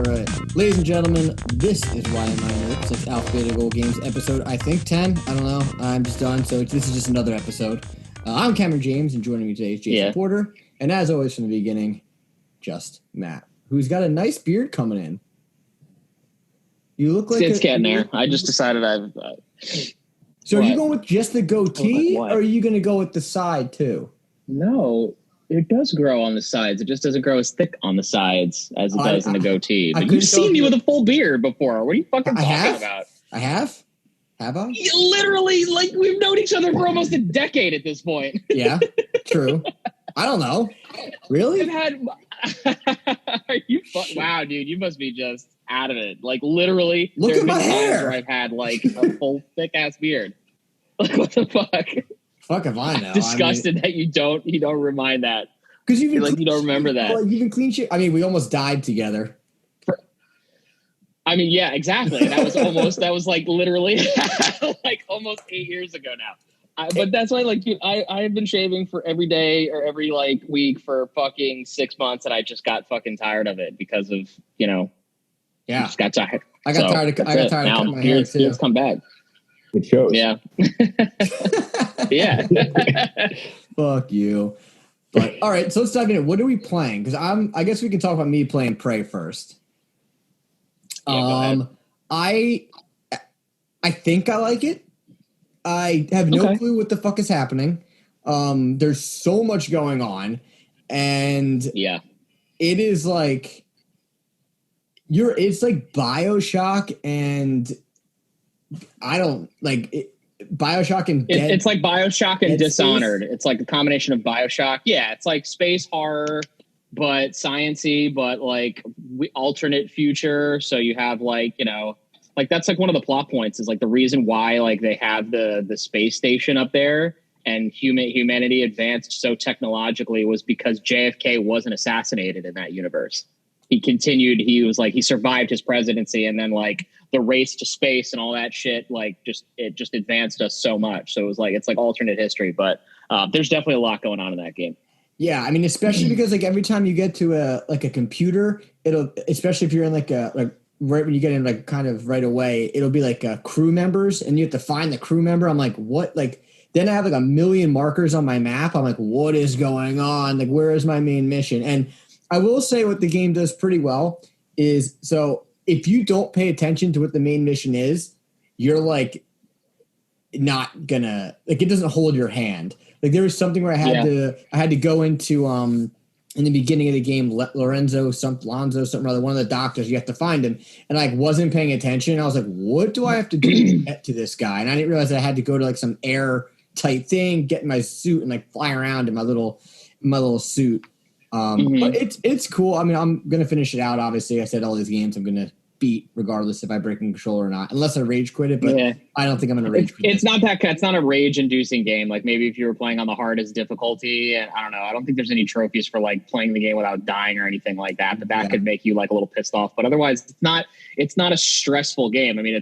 right. Ladies and gentlemen, this is Why Am I Nerds? It's Alphabetical Games episode, I think, 10. I don't know. I'm just done, so this is just another episode. I'm Cameron James, and joining me today is Jason Porter. And as always from the beginning, just Matt, who's got a nice beard coming in. You look like it's getting there. I just decided So are you going with just the goatee, or are you going to go with the side, too? No, it does grow on the sides. It just doesn't grow as thick on the sides as it does in the goatee. But you've seen me with a full beard before. What are you fucking talking about? I have? Have I? Literally, like, we've known each other for almost a decade at this point. Yeah, true. I don't know. Really? Wow, dude, you must be just out of it. Like, literally, look at my hair. Where I've had, like, a full, thick-ass beard. Like, what the fuck? Fuck if I know. Disgusted that you don't remind that. Because you don't remember that. Like, you've been clean shit. I mean, we almost died together. I mean, yeah, exactly. That was like literally like almost 8 years ago now. But that's why, like, dude, I've been shaving for every day or every like week for fucking 6 months, and I just got fucking tired of it because of, yeah, I just got tired. I got tired of cutting my hair too. Beards come back. It shows. Yeah. Yeah. Fuck you. But all right, so let's dive in. What are we playing? Because I guess we can talk about me playing Prey first. Yeah, I think I like it. I have no clue what the fuck is happening. There's so much going on, and yeah, it is like it's like BioShock, and I don't like it. BioShock and it's like BioShock and Dishonored. It's like a combination of BioShock. Yeah, it's like space horror, but sciencey, but like alternate future. So you have like, like that's like one of the plot points is like the reason why like they have the space station up there and humanity advanced so technologically was because JFK wasn't assassinated in that universe. He survived his presidency, and then like the race to space and all that shit, like it just advanced us so much. So it's like alternate history, but there's definitely a lot going on in that game. Yeah, I mean, especially because like every time you get to a computer, especially if you're in like right when you get in like kind of right away, it'll be like crew members, and you have to find the crew member. I'm like, what? Like then I have like a million markers on my map. I'm like, what is going on? Like, where is my main mission? And I will say what the game does pretty well is, so if you don't pay attention to what the main mission is, you're like not gonna, like, it doesn't hold your hand. Like there was something where I had to go into in the beginning of the game, Lonzo, something or other, one of the doctors, you have to find him, and I like wasn't paying attention. I was like, what do I have to do to get to this guy? And I didn't realize that I had to go to like some air type thing, get in my suit, and like fly around in my little suit. But it's cool. I mean, I'm gonna finish it out. Obviously, I said all these games I'm gonna beat regardless if I break the controller or not, unless I rage quit it. But I don't think I'm gonna rage quit it. It's not a rage inducing game. Like maybe if you were playing on the hardest difficulty, and I don't know, I don't think there's any trophies for like playing the game without dying or anything like that. But that could make you like a little pissed off. But otherwise, it's not a stressful game. I mean,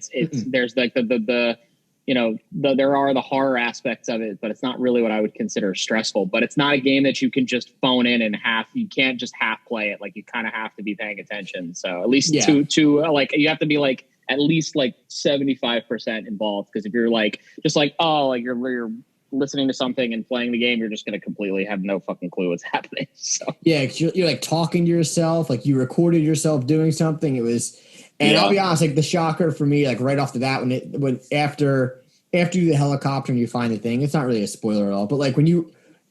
there's like there are the horror aspects of it, but it's not really what I would consider stressful. But it's not a game that you can just phone in and you can't just half play it. Like you kind of have to be paying attention. So at least to like, you have to be like at least like 75% involved. Because if you're like, just like, oh, like you're listening to something and playing the game, you're just going to completely have no fucking clue what's happening. So yeah, you're like talking to yourself, like you recorded yourself doing something. It was, and I'll be honest, like the shocker for me, like right off the bat, when after you do the helicopter and you find the thing, it's not really a spoiler at all, but like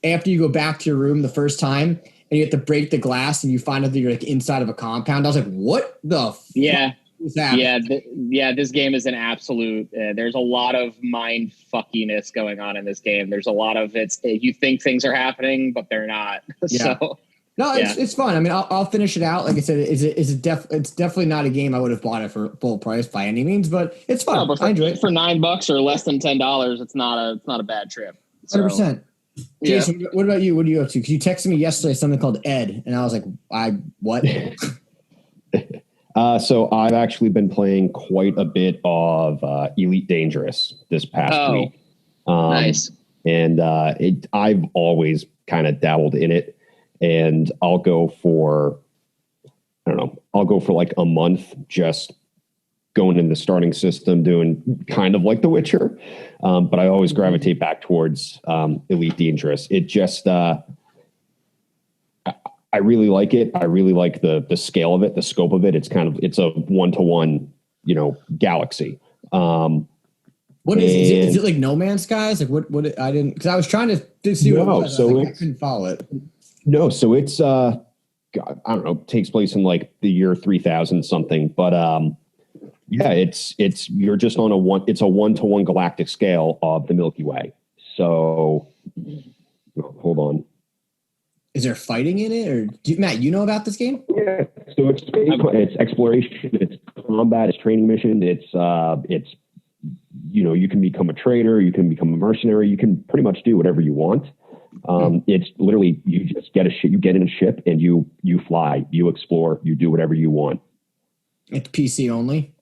after you go back to your room the first time and you have to break the glass and you find out that you're like inside of a compound, I was like, what the fuck is happening? Yeah, this game is an absolute, there's a lot of mind fuckiness going on in this game. There's a lot of you think things are happening, but they're not. Yeah. So no, it's fun. I mean, I'll finish it out. Like I said, it's definitely not a game I would have bought it for full price by any means, but it's fun. No, but I enjoy it. For $9 or less than $10, it's not a bad trip. 100%. Jason, what about you? What are you up to? Because you texted me yesterday something called Ed, and I was like, what? So I've actually been playing quite a bit of Elite Dangerous this past week. Nice. And I've always kind of dabbled in it. And I'll go for I don't know, I'll go for like a month just going in the starting system, doing kind of like The Witcher. But I always gravitate back towards Elite Dangerous. It just, I really like it. I really like the scale of it, the scope of it. It's a 1-to-1, galaxy. What is it like No Man's Skies? Like what I didn't, because I was trying to see what it was. So I couldn't follow it. No, so it's God, I don't know, takes place in like the year 3000 something, but yeah, it's you're just on it's a 1-to-1 galactic scale of the Milky Way. So hold on. Is there fighting in it, or Matt, you know about this game? Yeah, so it's exploration, it's combat, it's training mission, it's you can become a trader, you can become a mercenary, you can pretty much do whatever you want. It's literally, you just get you get in a ship and you fly, you explore, you do whatever you want. It's PC only?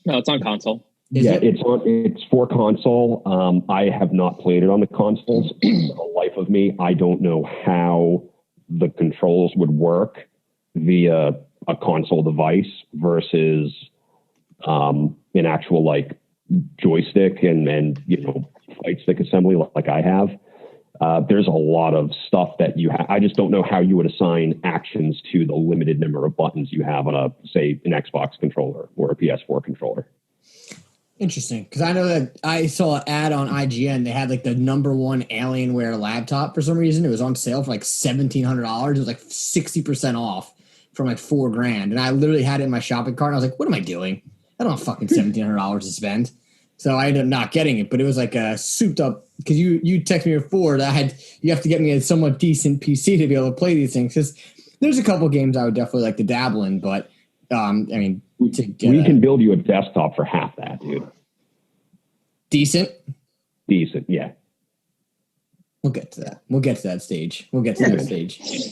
No, it's on console. It's for console. I have not played it on the consoles. For the life of me, I don't know how the controls would work via a console device versus an actual like joystick and flight stick assembly like I have. There's a lot of stuff that you have. I just don't know how you would assign actions to the limited number of buttons you have on an Xbox controller or a PS4 controller. Interesting, because I know that I saw an ad on IGN. They had like the #1 Alienware laptop for some reason. It was on sale for like $1,700. It was like 60% off from like $4,000. And I literally had it in my shopping cart. And I was like, what am I doing? I don't have fucking $1,700 to spend. So I ended up not getting it, but it was like a souped up, because you texted me before that you have to get me a somewhat decent PC to be able to play these things. Because there's a couple games I would definitely like to dabble in, but I mean, we can build you a desktop for half that, dude. Decent, yeah. We'll get to that. We'll get to that stage.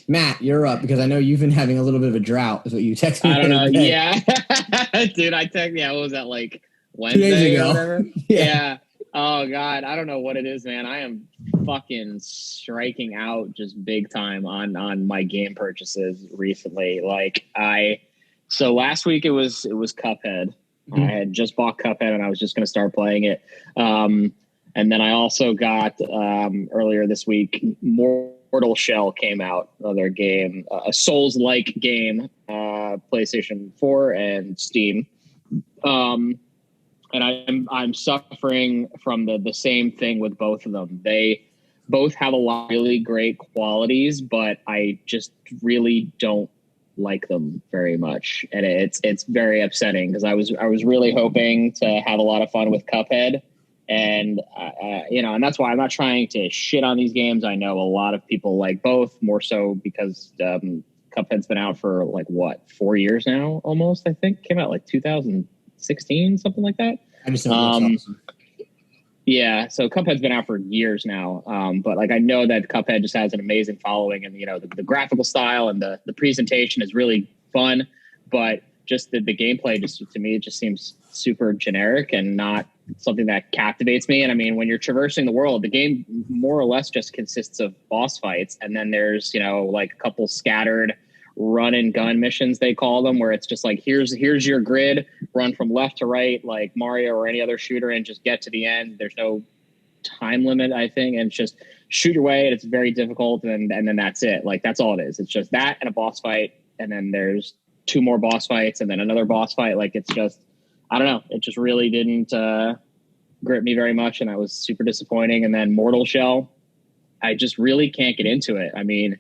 Matt, you're up, because I know you've been having a little bit of a drought, is what you texted me. I don't know. Yeah, dude, what was that, like Wednesday 2 days ago? Or whatever? Yeah. Oh God, I don't know what it is, man. I am fucking striking out just big time on my game purchases recently. So last week it was Cuphead. Mm-hmm. I had just bought Cuphead and I was just going to start playing it. And then I also got earlier this week, Mortal Shell came out, another game, a Souls-like game, PlayStation 4 and Steam. And I'm suffering from the same thing with both of them. They both have a lot of really great qualities, but I just really don't like them very much, and it's very upsetting, because I was really hoping to have a lot of fun with Cuphead, and and that's why I'm not trying to shit on these games. I know a lot of people like both, more so because Cuphead's been out for 4 years now, almost. I think came out like 2016, something like that. I just know awesome. Yeah, so Cuphead's been out for years now, but I know that Cuphead just has an amazing following, and the graphical style and the presentation is really fun, but just the gameplay, just to me, it just seems super generic and not something that captivates me. And I mean, when you're traversing the world, the game more or less just consists of boss fights, and then there's a couple scattered run and gun missions, they call them, where it's just like, here's your grid, run from left to right like Mario or any other shooter, and just get to the end. There's no time limit, I think, and just shoot your way, and it's very difficult, and then that's it. That's all it is. It's just that and a boss fight, and then there's 2 more boss fights, and then another boss fight. It's just, I don't know, it just really didn't grip me very much, and that was super disappointing. And then Mortal Shell, I just really can't get into it. I mean,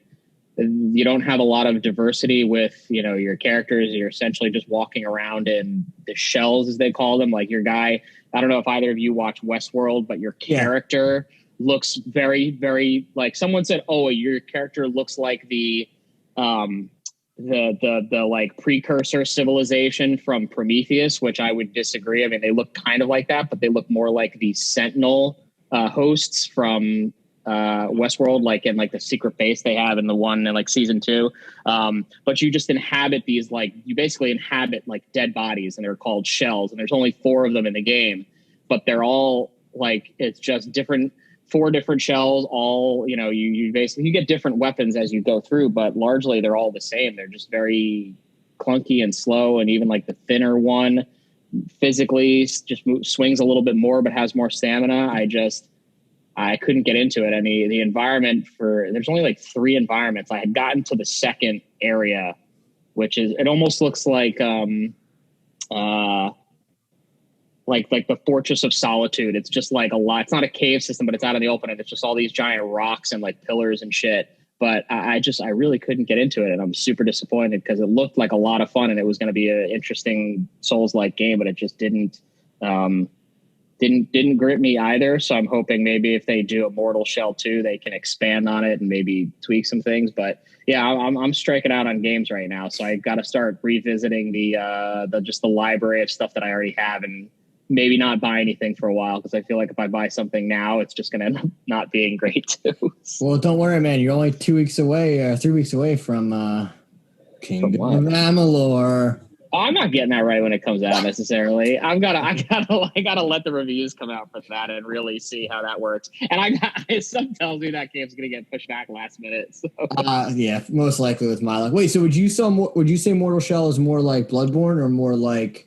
you don't have a lot of diversity with, your characters. You're essentially just walking around in the shells, as they call them. Like your guy, I don't know if either of you watch Westworld, but your character looks very, very, like someone said, oh, your character looks like the precursor civilization from Prometheus, which I would disagree. I mean, they look kind of like that, but they look more like the Sentinel hosts from Westworld, in the secret base they have in the one in season 2. But you just inhabit these, you basically inhabit dead bodies, and they're called shells, and there's only 4 of them in the game, but they're all it's just different 4 different shells, all, you know, you basically, you get different weapons as you go through, but largely they're all the same. They're just very clunky and slow. And even like the thinner one physically just swings a little bit more, but has more stamina. I couldn't get into it. I mean, the environment there's only like 3 environments. I had gotten to the second area, which is, it almost looks like the Fortress of Solitude. It's just like a lot. It's not a cave system, but it's out in the open, and it's just all these giant rocks and like pillars and shit. But I really couldn't get into it, and I'm super disappointed because it looked like a lot of fun and it was going to be an interesting Souls-like game, but it just didn't grip me either. So I'm hoping maybe if they do Immortal Shell 2, they can expand on it and maybe tweak some things. But yeah, I'm striking out on games right now, so I got to start revisiting the library of stuff that I already have, and maybe not buy anything for a while, because I feel like if I buy something now, it's just going to end up not being great too. Well, don't worry, man. You're only 2 weeks away, 3 weeks away from Kingdom of Amalur. Oh, I'm not getting that right when it comes out necessarily. I gotta let the reviews come out for that and really see how that works. And some tells me that game's gonna get pushed back last minute. So. Yeah, most likely with my luck. Wait, so would you say Mortal Shell is more like Bloodborne or more like?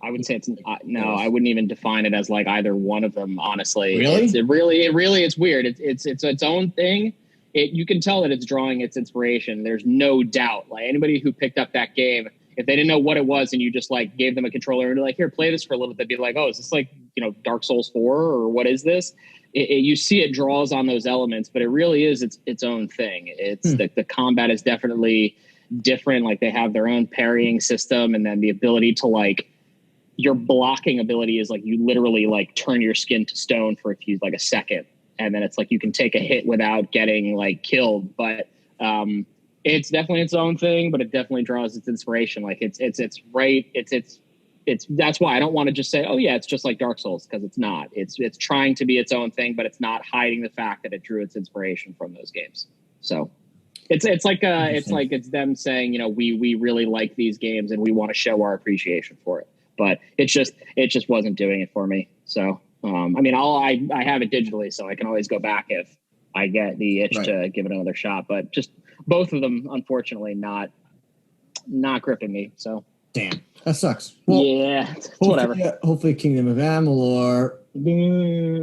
I would say it's no. I wouldn't even define it as like either one of them. Honestly, really, it's weird. It's its own thing. You can tell that it's drawing its inspiration. There's no doubt. Like anybody who picked up that game, if they didn't know what it was and you just like gave them a controller and you're like, here, play this for a little bit, they'd be like, oh, is this like, you know, Dark Souls 4 or what is this? You see it draws on those elements, but it really is its own thing. It's the combat is definitely different. Like they have their own parrying system, and then the ability to like, your blocking ability is like you literally like turn your skin to stone for a second. And then it's like you can take a hit without getting like killed. But it's definitely its own thing, but it definitely draws its inspiration. Like it's that's why I don't want to just say, oh yeah, it's just like Dark Souls, because it's not. It's trying to be its own thing, but it's not hiding the fact that it drew its inspiration from those games. So it's them saying, you know, we really like these games and we want to show our appreciation for it. But it just wasn't doing it for me. So I mean, I have it digitally, so I can always go back if I get the itch to give it another shot. But just both of them, unfortunately, not gripping me. So damn, that sucks. Well, yeah, whatever. Hopefully, Kingdom of Amalur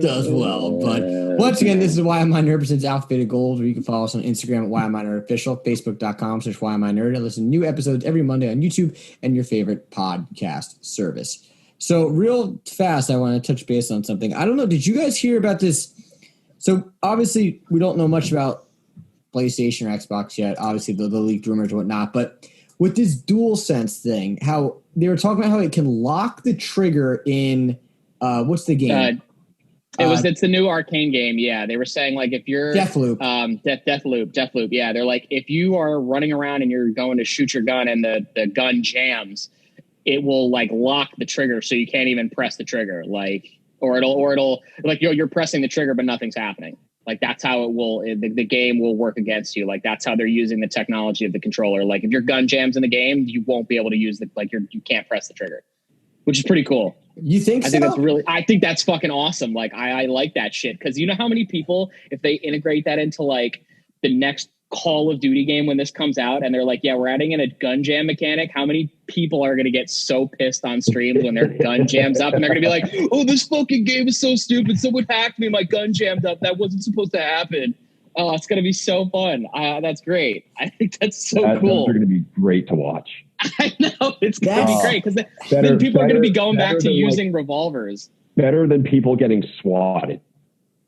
does well. But once again, this is Why Am I Nerd presents Alphabeted Gold, where you can follow us on Instagram at Why Am I Nerd Official, Facebook.com/Why Am I Nerd, and listen to new episodes every Monday on YouTube and your favorite podcast service. So real fast, I want to touch base on something. I don't know. Did you guys hear about this? So obviously, we don't know much about PlayStation or Xbox yet. Obviously, the leaked rumors and whatnot. But with this DualSense thing, how they were talking about how it can lock the trigger in what's the game? It's the new Arcane game. Yeah, they were saying like if you're Deathloop. Deathloop. Yeah, they're like if you are running around and you're going to shoot your gun and the gun jams, it will like lock the trigger so you can't even press the trigger. Like or it'll like you're pressing the trigger but nothing's happening. Like that's how the game will work against you. Like that's how they're using the technology of the controller. Like if your gun jams in the game, you won't be able to use you can't press the trigger, which is pretty cool. You think so? I think that's fucking awesome. Like I like that shit. Cause you know how many people, if they integrate that into like the next Call of Duty game when this comes out and they're like, yeah, we're adding in a gun jam mechanic, how many people are going to get so pissed on streams when their gun jams up and they're going to be like, oh, this fucking game is so stupid. Someone hacked me. My gun jammed up. That wasn't supposed to happen. Oh, it's going to be so fun. That's great. I think that's so cool. Those are going to be great to watch. I know. It's going to be great because then people are going to be going back to using revolvers. Better than people getting swatted.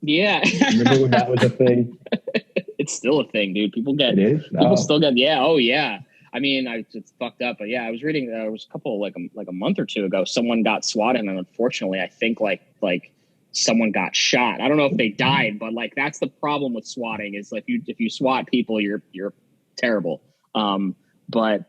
Yeah. Remember when that was a thing? It's still a thing, dude. People still get, yeah. Oh yeah. I mean, it's fucked up, but yeah, I was reading, it was a couple, like a month or two ago, someone got swatted and unfortunately, I think like someone got shot. I don't know if they died, but like, that's the problem with swatting is like if you swat people, you're terrible. But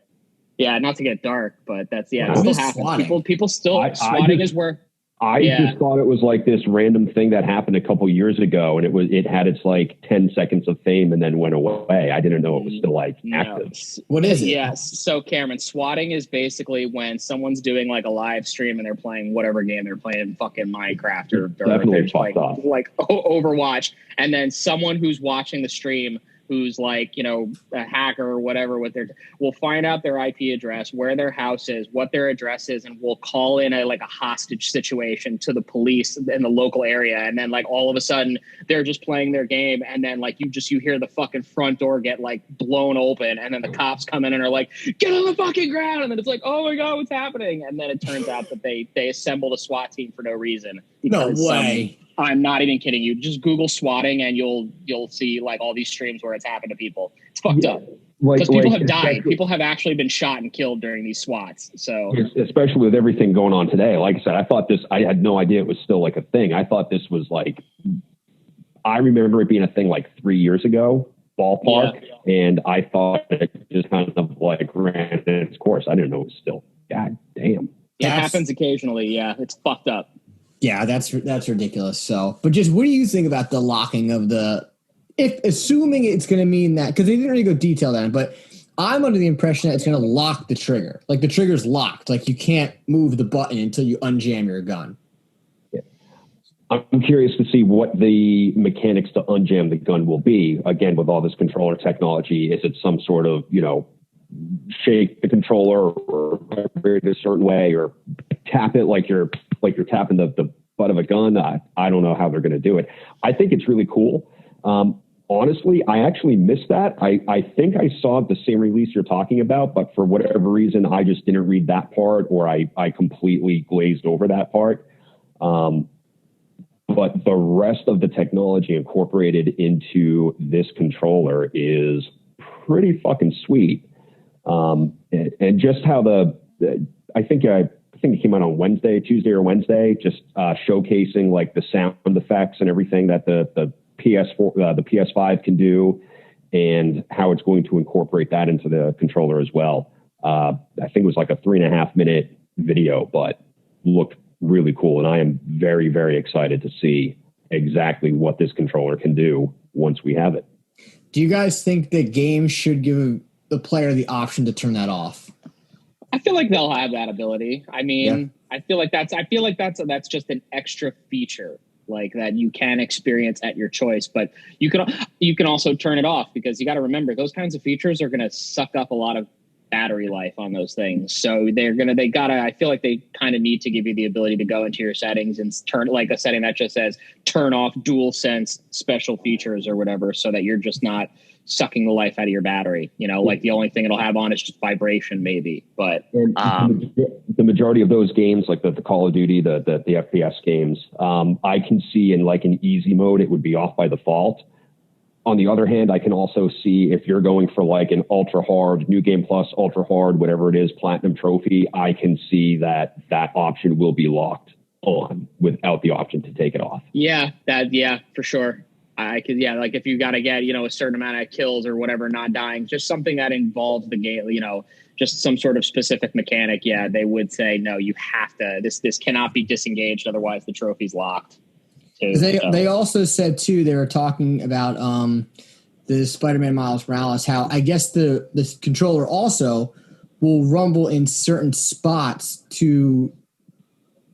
yeah, not to get dark, but that's, yeah, it still happens. People still swatting is where. I just thought it was like this random thing that happened a couple years ago, and it had its like 10 seconds of fame and then went away. I didn't know it was still like active. What is it? Yes. So Cameron, swatting is basically when someone's doing like a live stream and they're playing whatever game they're playing, fucking Minecraft or they're just like Overwatch, and then someone who's watching the stream, who's like, you know, a hacker or whatever, will find out their IP address, where their house is, what their address is, and will call in a hostage situation to the police in the local area. And then like all of a sudden they're just playing their game, and then like you hear the fucking front door get like blown open, and then the cops come in and are like, get on the fucking ground, and then it's like, oh my god, what's happening? And then it turns out that they assembled a SWAT team for no reason. No way. I'm not even kidding you. Just Google swatting and you'll see like all these streams where it's happened to people. It's fucked up. Because people have died. People have actually been shot and killed during these swats. So especially with everything going on today. Like I said, I had no idea it was still like a thing. I thought this was like, I remember it being a thing like 3 years ago, ballpark. Yeah. And I thought it just kind of like ran its course. I didn't know it was still, god damn. It happens occasionally. Yeah. It's fucked up. Yeah, that's ridiculous. So, but just what do you think about the locking of assuming it's going to mean that, because they didn't really go detailed on it, but I'm under the impression that it's going to lock the trigger. Like the trigger's locked. Like you can't move the button until you unjam your gun. Yeah. I'm curious to see what the mechanics to unjam the gun will be. Again, with all this controller technology, is it some sort of, you know, shake the controller or vibrate it a certain way or tap it like you're tapping the butt of a gun? I don't know how they're going to do it. I think it's really cool. Honestly, I actually missed that. I think I saw the same release you're talking about, but for whatever reason, I just didn't read that part, or I completely glazed over that part. But the rest of the technology incorporated into this controller is pretty fucking sweet. And just how I think it came out on Tuesday or Wednesday, just showcasing like the sound effects and everything that the PS4, the PS5 can do, and how it's going to incorporate that into the controller as well. I think it was like a 3.5 minute video, but looked really cool. And I am very, very excited to see exactly what this controller can do once we have it. Do you guys think that games should give the player the option to turn that off? I feel like they'll have that ability. I mean, yeah. I feel like that's just an extra feature, like that you can experience at your choice, but you can also turn it off, because you got to remember those kinds of features are going to suck up a lot of battery life on those things. So I feel like they kind of need to give you the ability to go into your settings and turn like a setting that just says turn off Duelsense special features or whatever, so that you're just not sucking the life out of your battery. You know, like the only thing it'll have on is just vibration maybe. But the majority of those games, like the Call of Duty, the FPS games, I can see in like an easy mode, it would be off by default. On the other hand, I can also see if you're going for like an ultra hard, New Game Plus, ultra hard, whatever it is, platinum trophy, I can see that option will be locked on without the option to take it off. Yeah, for sure. I could, like if you got to get, a certain amount of kills or whatever, not dying, just something that involves the game, just some sort of specific mechanic. Yeah, they would say, no, you have to, this cannot be disengaged. Otherwise the trophy's locked. They also said too, they were talking about the Spider-Man Miles Morales, how I guess the controller also will rumble in certain spots to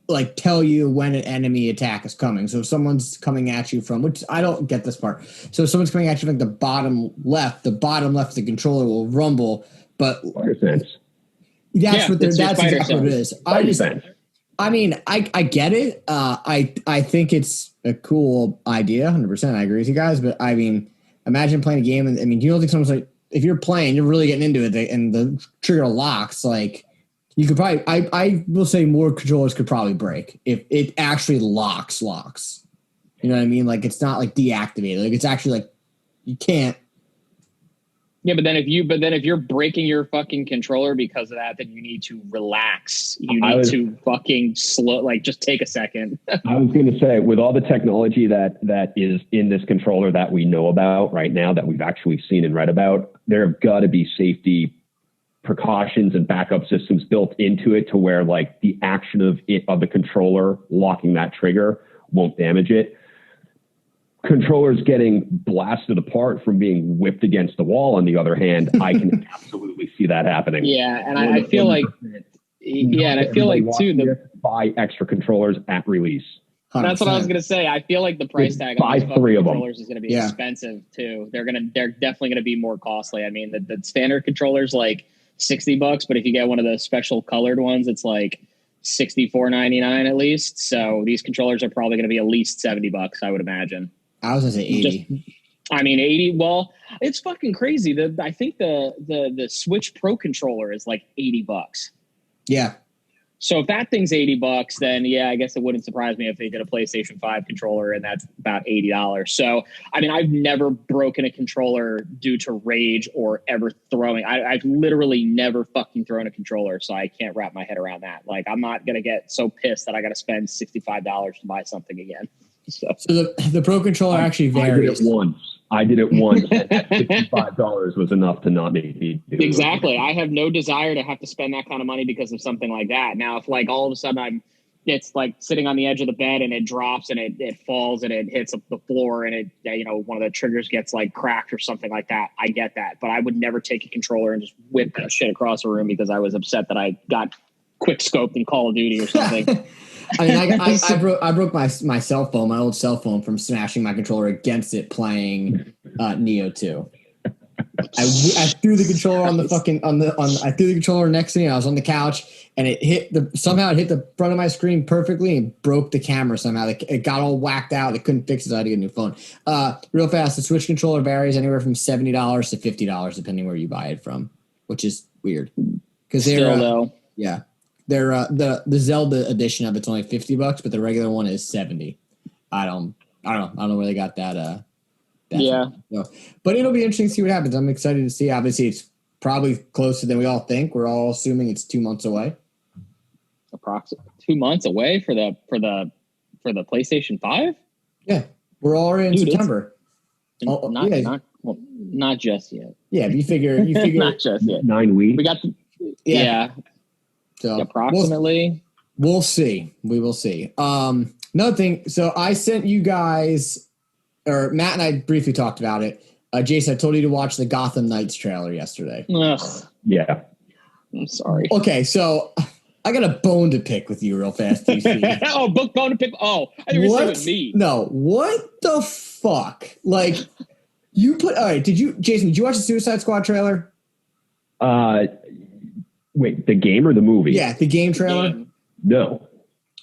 like tell you when an enemy attack is coming. So if someone's coming at you from, which I don't get this part. So if someone's coming at you from the bottom left of the controller will rumble. But Spider-Sense. That's exactly what it is. I mean, I get it. I think it's a cool idea. 100%. I agree with you guys. But I mean, imagine playing a game. And I mean, you don't think someone's like, if you're playing, you're really getting into it and the trigger locks, like you could probably, I will say more controllers could probably break if it actually locks. You know what I mean? Like it's not like deactivated. Like it's actually like you can't. Yeah, but then if you're breaking your fucking controller because of that, then you need to relax. You need to fucking slow, like just take a second. I was going to say, with all the technology that is in this controller that we know about right now, that we've actually seen and read about, there have got to be safety precautions and backup systems built into it to where like the action of the controller locking that trigger won't damage it. Controllers getting blasted apart from being whipped against the wall, on the other hand, I can absolutely see that happening. Yeah, and I feel like too buy extra controllers at release. 100%. That's what I was gonna say. I feel like the price tag on these three of them. controllers is gonna be expensive too. They're definitely gonna be more costly. I mean, the standard controller's like $60, but if you get one of the special colored ones, it's like $64.99 at least. So these controllers are probably gonna be at least $70, I would imagine. I was gonna say 80. 80. Well, it's fucking crazy. I think the Switch Pro controller is like $80. Yeah. So if that thing's $80, then yeah, I guess it wouldn't surprise me if they did a PlayStation 5 controller and that's about $80. So, I mean, I've never broken a controller due to rage or ever throwing. I've literally never fucking thrown a controller, so I can't wrap my head around that. Like, I'm not going to get so pissed that I got to spend $65 to buy something again. So the Pro controller actually varies. I did it once. And $65 was enough to not make me do it. Exactly. I have no desire to have to spend that kind of money because of something like that. Now, if like all of a sudden it's like sitting on the edge of the bed and it drops and it falls and it hits the floor and it, one of the triggers gets like cracked or something like that, I get that. But I would never take a controller and just whip that shit across the room because I was upset that I got quick scoped in Call of Duty or something. I mean, I broke my cell phone, my old cell phone, from smashing my controller against it playing Neo 2. I threw the controller I threw the controller next to me. I was on the couch and somehow it hit the front of my screen perfectly and broke the camera somehow. It got all whacked out. They couldn't fix it. So I had to get a new phone. Real fast, the Switch controller varies anywhere from $70 to $50 depending where you buy it from, which is weird because yeah. They're the Zelda edition of it's only $50, but the regular one is $70. I don't know where they got that. Yeah. So, but it'll be interesting to see what happens. I'm excited to see. Obviously, it's probably closer than we all think. We're all assuming it's 2 months away. Approximately 2 months away for the PlayStation 5. Yeah, we're already in September. Not just yet. Yeah, you figure not just yet. 9 weeks. We got So approximately, we'll see. We will see. Another thing. So I sent you guys, or Matt and I briefly talked about it. Jason, I told you to watch the Gotham Knights trailer yesterday. Ugh. Yeah. I'm sorry. Okay, so I got a bone to pick with you real fast, DC. Bone to pick. Oh, I think you're with me. No, what the fuck? Like, you put. All right, Jason? Did you watch the Suicide Squad trailer? Wait, the game or the movie? Yeah, the game trailer. No.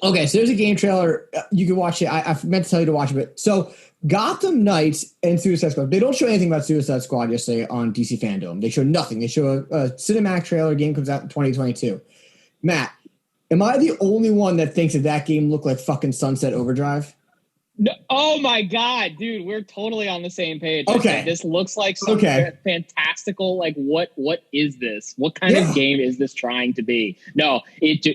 Okay, so there's a game trailer. You can watch it. I meant to tell you to watch it. But so Gotham Knights and Suicide Squad, they don't show anything about Suicide Squad yesterday on DC Fandom. They show nothing. They show a cinematic trailer. Game comes out in 2022. Matt, am I the only one that thinks that game looked like fucking Sunset Overdrive? No, oh my God, dude, we're totally on the same page. Okay. This looks like some fantastical, like what is this? What kind of game is this trying to be? No,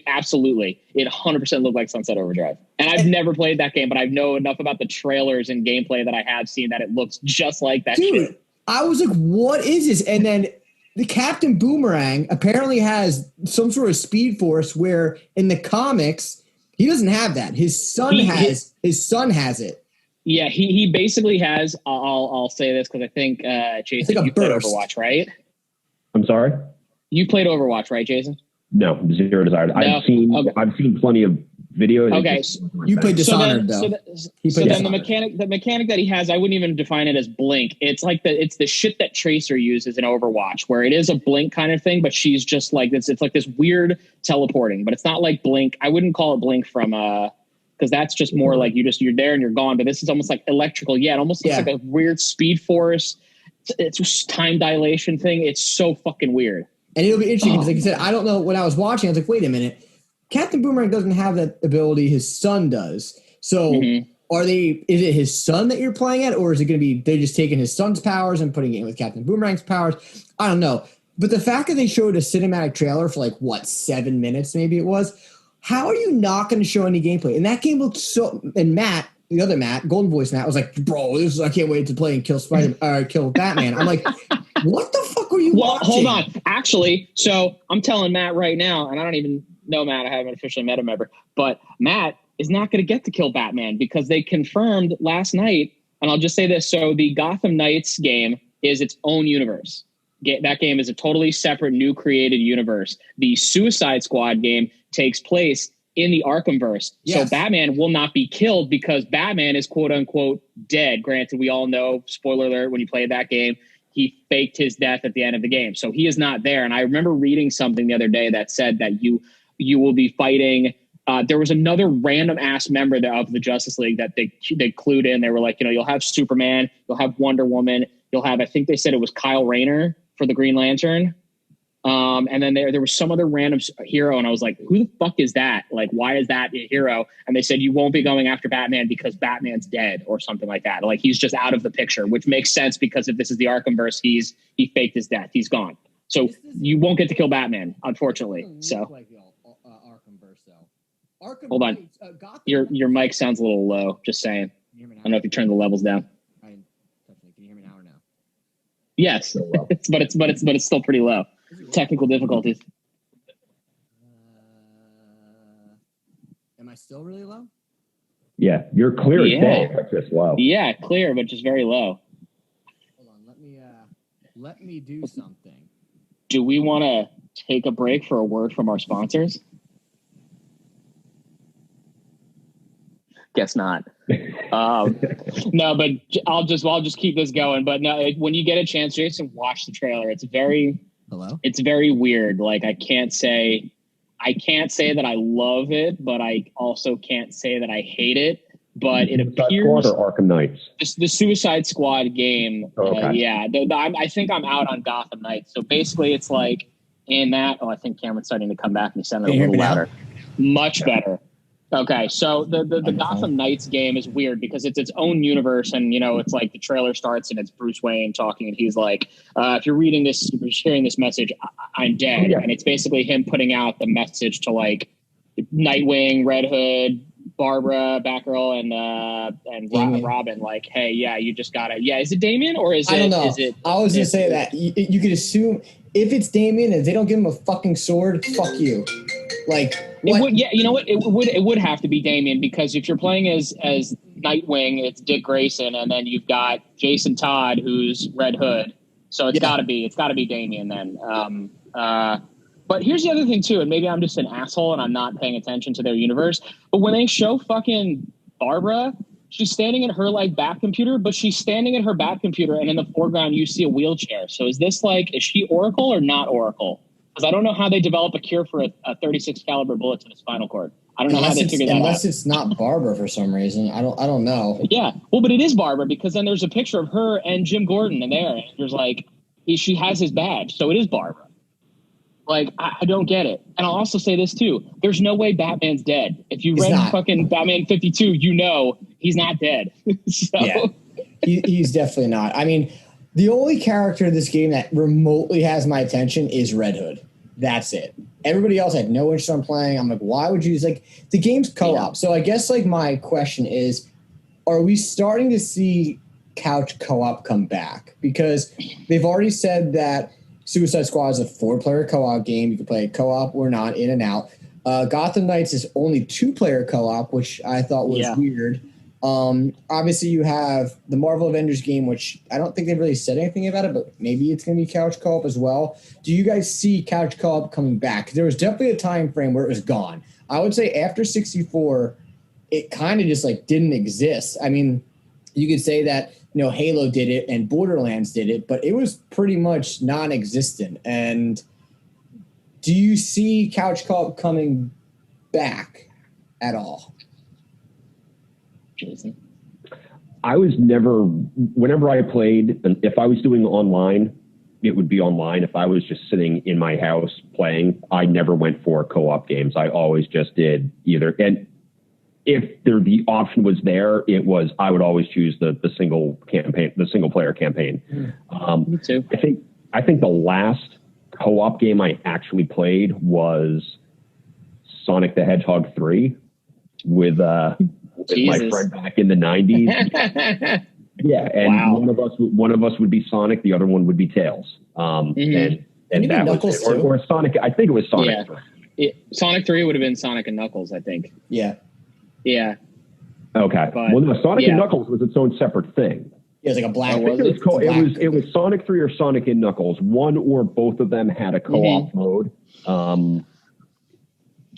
absolutely. It 100% looked like Sunset Overdrive. And I've never played that game, but I know enough about the trailers and gameplay that I have seen that it looks just like that shit. I was like, what is this? And then the Captain Boomerang apparently has some sort of speed force where in the comics, he doesn't have that. His son has it. Yeah, he basically has. I'll say this because I think Jason, you played Overwatch, right? I'm sorry. You played Overwatch, right, Jason? No, zero desire. No? I've seen plenty of videos. Okay, you played Dishonored though. Then the mechanic that he has, I wouldn't even define it as blink. It's like it's the shit that Tracer uses in Overwatch, where it is a blink kind of thing, but she's just like it's like this weird teleporting, but it's not like blink. I wouldn't call it blink from because that's just more like you're there and you're gone. But this is almost like electrical. Yeah, it almost looks like a weird speed force. It's just time dilation thing. It's so fucking weird. And it'll be interesting because, like I said, I don't know. When I was watching, I was like, wait a minute. Captain Boomerang doesn't have that ability. His son does. So is it his son that you're playing at, or is it going to be they're just taking his son's powers and putting it in with Captain Boomerang's powers? I don't know. But the fact that they showed a cinematic trailer for 7 minutes, maybe it was, how are you not going to show any gameplay? And that game looked so, and Matt, the other Matt, Golden Voice Matt, was like, bro, I can't wait to play and kill Batman. I'm like, what the fuck were you watching? Hold on. Actually, so I'm telling Matt right now, and I don't even know Matt. I haven't officially met him ever, but Matt is not going to get to kill Batman because they confirmed last night. And I'll just say this: so the Gotham Knights game is its own universe. That game is a totally separate, new created universe. The Suicide Squad game takes place in the Arkhamverse. Yes. So Batman will not be killed because Batman is quote unquote dead. Granted, we all know, spoiler alert, when you play that game, he faked his death at the end of the game. So he is not there. And I remember reading something the other day that said that you will be fighting. There was another random ass member of the Justice League that they clued in. They were like, you'll have Superman, you'll have Wonder Woman, you'll have, I think they said it was Kyle Rayner for the Green Lantern. And then there was some other random hero. And I was like, who the fuck is that? Like, why is that a hero? And they said, you won't be going after Batman because Batman's dead or something like that. Like, he's just out of the picture, which makes sense because if this is the Arkhamverse, he faked his death. He's gone. So you won't get to kill Batman, unfortunately. So like the Arkhamverse, though. Arkham hold on. Your mic sounds a little low. Just saying. I don't know if you turn the levels down. Can you hear me now or no? Yes, but it's still pretty low. Technical difficulties. Am I still really low? Yeah, you're clear as day. Just low. Yeah, clear, but just very low. Hold on, let me do something. Do we want to take a break for a word from our sponsors? Guess not. No, but I'll just keep this going. But no, when you get a chance, Jason, watch the trailer. It's very weird. Like, I can't say that I love it, but I also can't say that I hate it. But it appears or Arkham Knights. The Suicide Squad game. Okay. I think I'm out on Gotham Knights. So basically, it's like in that. Oh, I think Cameron's starting to come back and he sounded a little louder. Much better. Okay, so the Gotham Knights game is weird because it's its own universe, and it's like the trailer starts and it's Bruce Wayne talking, and he's like, "If you're reading this, if you're hearing this message, I'm dead." And it's basically him putting out the message to like Nightwing, Red Hood, Barbara, Batgirl, and Robin, like, "Hey, yeah, you just gotta, yeah." Is it Damian or is it? I don't know. Is it? I was gonna say that you could assume if it's Damian and they don't give him a fucking sword, fuck you. Like, it would, yeah, you know what? It would have to be Damian because if you're playing as Nightwing, it's Dick Grayson, and then you've got Jason Todd, who's Red Hood. So it's gotta be Damian then. But here's the other thing too, and maybe I'm just an asshole and I'm not paying attention to their universe. But when they show fucking Barbara, she's standing in her like back computer, but she's standing in her back computer, and in the foreground you see a wheelchair. So is she Oracle or not Oracle? Because I don't know how they develop a cure for a 36 caliber bullet to the spinal cord. I don't know how they figure that out. Unless it's not Barbara for some reason. I don't know. Yeah. Well, but it is Barbara because then there's a picture of her and Jim Gordon in there. And there's like, she has his badge. So it is Barbara. Like, I don't get it. And I'll also say this too. There's no way Batman's dead. If you read fucking Batman 52, he's not dead. So. Yeah. He's definitely not. I mean, the only character in this game that remotely has my attention is Red Hood. That's it. Everybody else had no interest in playing. I'm like, why would you use the game's co-op? Yeah. So I guess my question is, are we starting to see couch co-op come back? Because they've already said that Suicide Squad is a 4-player co-op game. You can play co-op or not, in and out. Gotham Knights is only 2-player co-op, which I thought was weird. Obviously you have the Marvel Avengers game, which I don't think they've really said anything about it, but maybe it's going to be couch co-op as well. Do you guys see couch co-op coming back? 'Cause there was definitely a time frame where it was gone. I would say after 64, it kind of just didn't exist. I mean, you could say that, Halo did it and Borderlands did it, but it was pretty much non-existent. And do you see couch co-op coming back at all? Jason? I was never, whenever I played, and if I was doing online, it would be online. If I was just sitting in my house playing, I never went for co-op games. I always just did either. And if the option was there, I would always choose the single player campaign. Me too. I think the last co-op game I actually played was Sonic the Hedgehog 3 with my friend back in the 90s. Yeah, and one of us would be Sonic, the other one would be Tails. And And even Knuckles too. Or Sonic. I think it was Sonic 3. Sonic 3 would have been Sonic and Knuckles, I think. Yeah. Yeah. Okay. But, well, no, Sonic and Knuckles was its own separate thing. Yeah, it was like a black. It was Sonic 3 or Sonic and Knuckles. One or both of them had a co-op mode.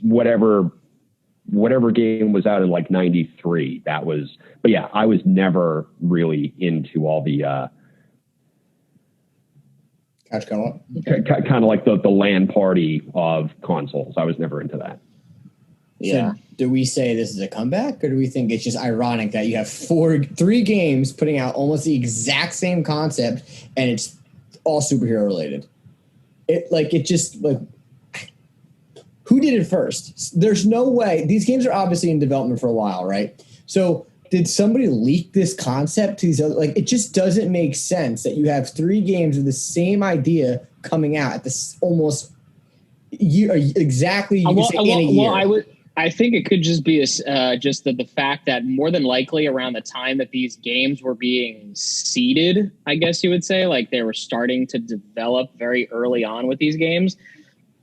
Whatever game was out in like '93, that was. But yeah, I was never really into all the couch co-op. Kind of like the LAN party of consoles. I was never into that. Yeah. So do we say this is a comeback, or do we think it's just ironic that you have three games putting out almost the exact same concept and it's all superhero related? Who did it first? There's no way. These games are obviously in development for a while, right? So did somebody leak this concept to these other? Like, it just doesn't make sense that you have three games with the same idea coming out at this almost year, exactly. You can say in a year. I think it could just be just the fact that more than likely around the time that these games were being seeded, I guess you would say, like they were starting to develop very early on with these games.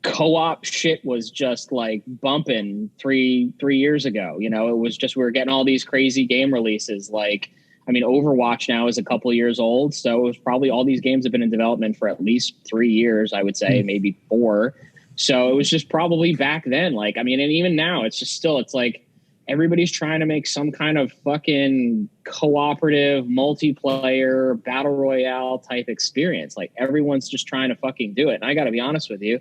Co-op shit was just like bumping three years ago. You know, it was just we were getting all these crazy game releases. Like, I mean, Overwatch now is a couple of years old, so it was probably all these games have been in development for at least 3 years, I would say, maybe 4. So it was just probably back then. Like, I mean, and even now, it's just still, it's like everybody's trying to make some kind of fucking cooperative multiplayer battle royale type experience. Like everyone's just trying to fucking do it. And I got to be honest with you,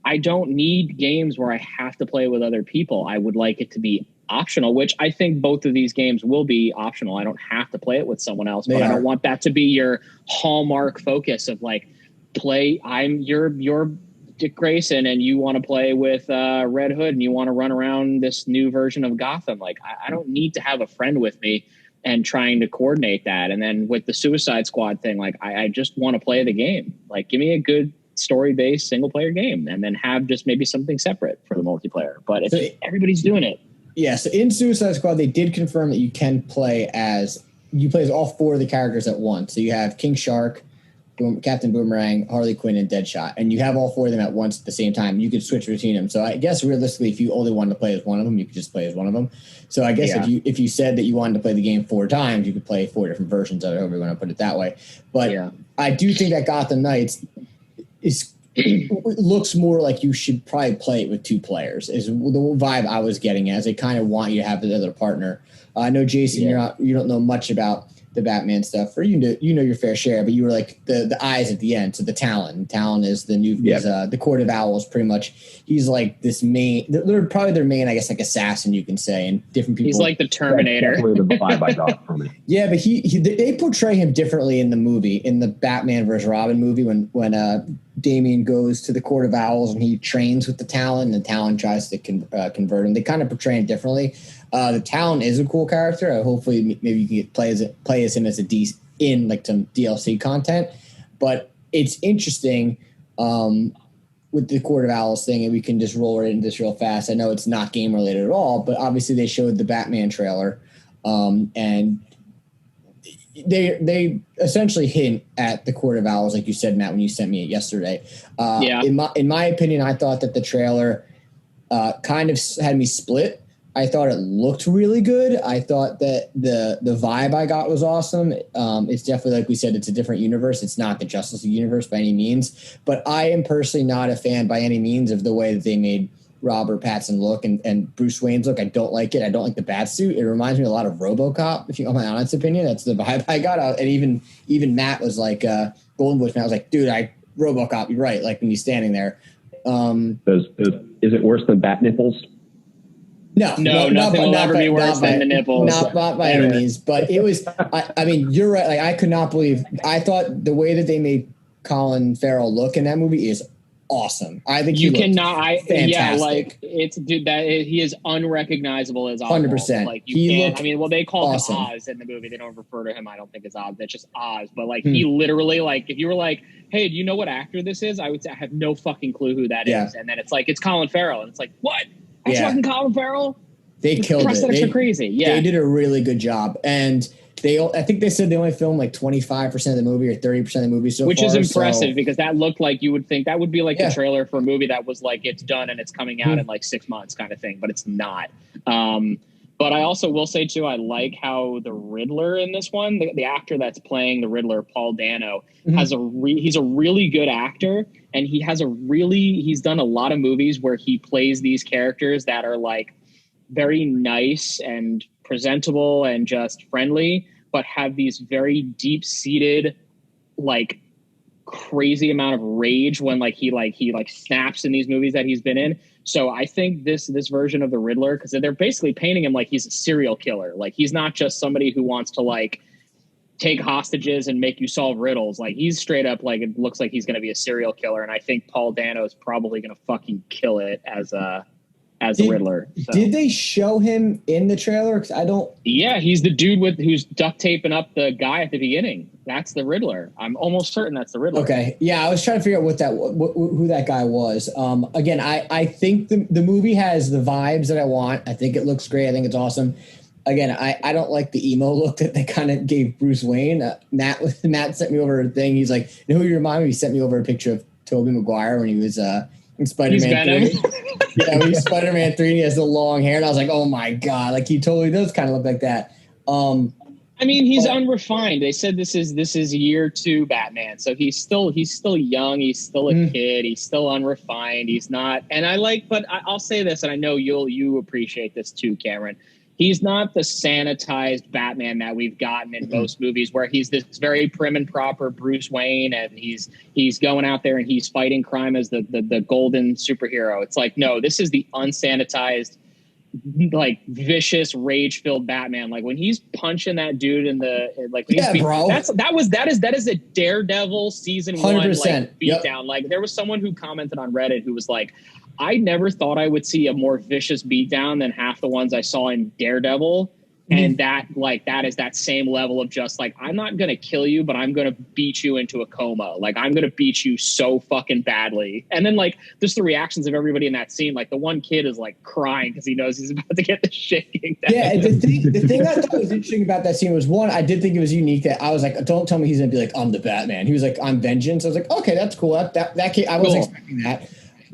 I don't need games where I have to play with other people. I would like it to be optional, which I think both of these games will be optional. I don't have to play it with someone else, but I don't want that to be your hallmark focus of like you're Dick Grayson and you want to play with Red Hood and you want to run around this new version of Gotham. Like I don't need to have a friend with me and trying to coordinate that. And then with the Suicide Squad thing, like I just want to play the game. Like give me a good story-based single-player game and then have just maybe something separate for the multiplayer. But everybody's doing it. Yeah, so in Suicide Squad, they did confirm that you can play as all 4 of the characters at once. So you have King Shark, Captain Boomerang, Harley Quinn, and Deadshot. And you have all 4 of them at once at the same time. You could switch between them. So I guess realistically, if you only wanted to play as one of them, you could just play as one of them. So I guess if you said that you wanted to play the game 4 times, you could play 4 different versions of it, however you want to put it that way. But I do think that Gotham Knights looks more like you should probably play it with 2 players is the vibe I was getting as they kind of want you to have another partner. I know Jason, you don't know much about the Batman stuff, or you know your fair share, but you were like the eyes at the end. So the Talon is the new the Court of Owls. Pretty much, he's like this main. They're probably their main, I guess, like assassin you can say, and different people. He's like the Terminator. The vibe I got from it. Yeah, but they portray him differently in the movie, in the Batman vs. Robin movie, when Damian goes to the Court of Owls and he trains with the Talon, and the Talon tries to convert him. They kind of portray him differently. The Talon is a cool character. Hopefully, maybe you can play as him as in like some DLC content. But it's interesting with the Court of Owls thing, and we can just roll right into this real fast. I know it's not game related at all, but obviously they showed the Batman trailer, and they essentially hint at the Court of Owls, like you said, Matt, when you sent me it yesterday. In my opinion, I thought that the trailer kind of had me split. I thought it looked really good. I thought that the vibe I got was awesome. It's definitely, like we said, it's a different universe. It's not the Justice League universe by any means. But I am personally not a fan by any means of the way that they made Robert Pattinson look and Bruce Wayne's look. I don't like it. I don't like the bat suit. It reminds me a lot of RoboCop, if you want my honest opinion. That's the vibe I got. And even Matt was like, Golden Bush, Matt was like, dude, RoboCop, you're right. Like when he's standing there. Is it worse than bat nipples? No, nothing will ever be worse than the nipples. Not by any means, but it was. I mean, you're right. Like I could not believe. I thought the way that they made Colin Farrell look in that movie is awesome. I think you cannot. Fantastic. Yeah, like it's dude that he is unrecognizable as Oswald. 100%. Like you can't. I mean, well, they call him Oz in the movie. They don't refer to him. I don't think it's Oz. That's just Oz. But like he literally, like if you were like, hey, do you know what actor this is? I would say I have no fucking clue who that is. And then it's like it's Colin Farrell, and it's like what? That's fucking Colin Farrell. They killed it. Prosthetics are crazy. Yeah, they did a really good job. And I think they said they only filmed like 25% of the movie or 30% of the movie so which far. Which is impressive because that looked like you would think that would be like Yeah. the trailer for a movie that was like, it's done and it's coming out in like 6 months kind of thing, but it's not. But I also will say too, I like how the Riddler in this one, the actor that's playing the Riddler, Paul Dano, has he's a really good actor, and he's done a lot of movies where he plays these characters that are like very nice and presentable and just friendly, but have these very deep-seated, like crazy amount of rage when he snaps in these movies that he's been in. So I think this version of the Riddler, because they're basically painting him like he's a serial killer. Like he's not just somebody who wants to like take hostages and make you solve riddles. Like he's straight up like, it looks like he's going to be a serial killer. And I think Paul Dano is probably going to fucking kill it as the Riddler. So. Did they show him in the trailer? Because I don't. Yeah, he's the dude who's duct taping up the guy at the beginning. That's the Riddler. I'm almost certain that's the Riddler. Okay, yeah, I was trying to figure out who that guy was. Again, I think the movie has the vibes that I want. I think it looks great. I think it's awesome. Again, I don't like the emo look that they kind of gave Bruce Wayne. Matt sent me over a thing. He's like, you know who you remind me? He sent me over a picture of Tobey Maguire when he was in Spider-Man 3. Yeah, when he's Spider-Man 3 and he has the long hair. And I was like, oh my God, like he totally does kind of look like that. I mean, he's unrefined. They said this is year 2 Batman, so he's still young. He's still a kid. He's still unrefined. He's not. And I'll say this, and I know you appreciate this too, Cameron. He's not the sanitized Batman that we've gotten in most movies, where he's this very prim and proper Bruce Wayne, and he's going out there and he's fighting crime as the golden superhero. It's like, no, this is the unsanitized, like vicious, rage-filled Batman. Like when he's punching that dude in the bro, that is a Daredevil season 1 like beatdown. Yep. Like there was someone who commented on Reddit who was like, I never thought I would see a more vicious beatdown than half the ones I saw in Daredevil. And that is that same level of just like, I'm not going to kill you, but I'm going to beat you into a coma. Like I'm going to beat you so fucking badly. And then like, just the reactions of everybody in that scene. Like the one kid is like crying because he knows he's about to get the shit kicked out. Yeah, the thing I thought was interesting about that scene was, one, I did think it was unique that I was like, don't tell me he's going to be like, I'm the Batman. He was like, I'm vengeance. I was like, okay, that's cool. That kid, I wasn't expecting that.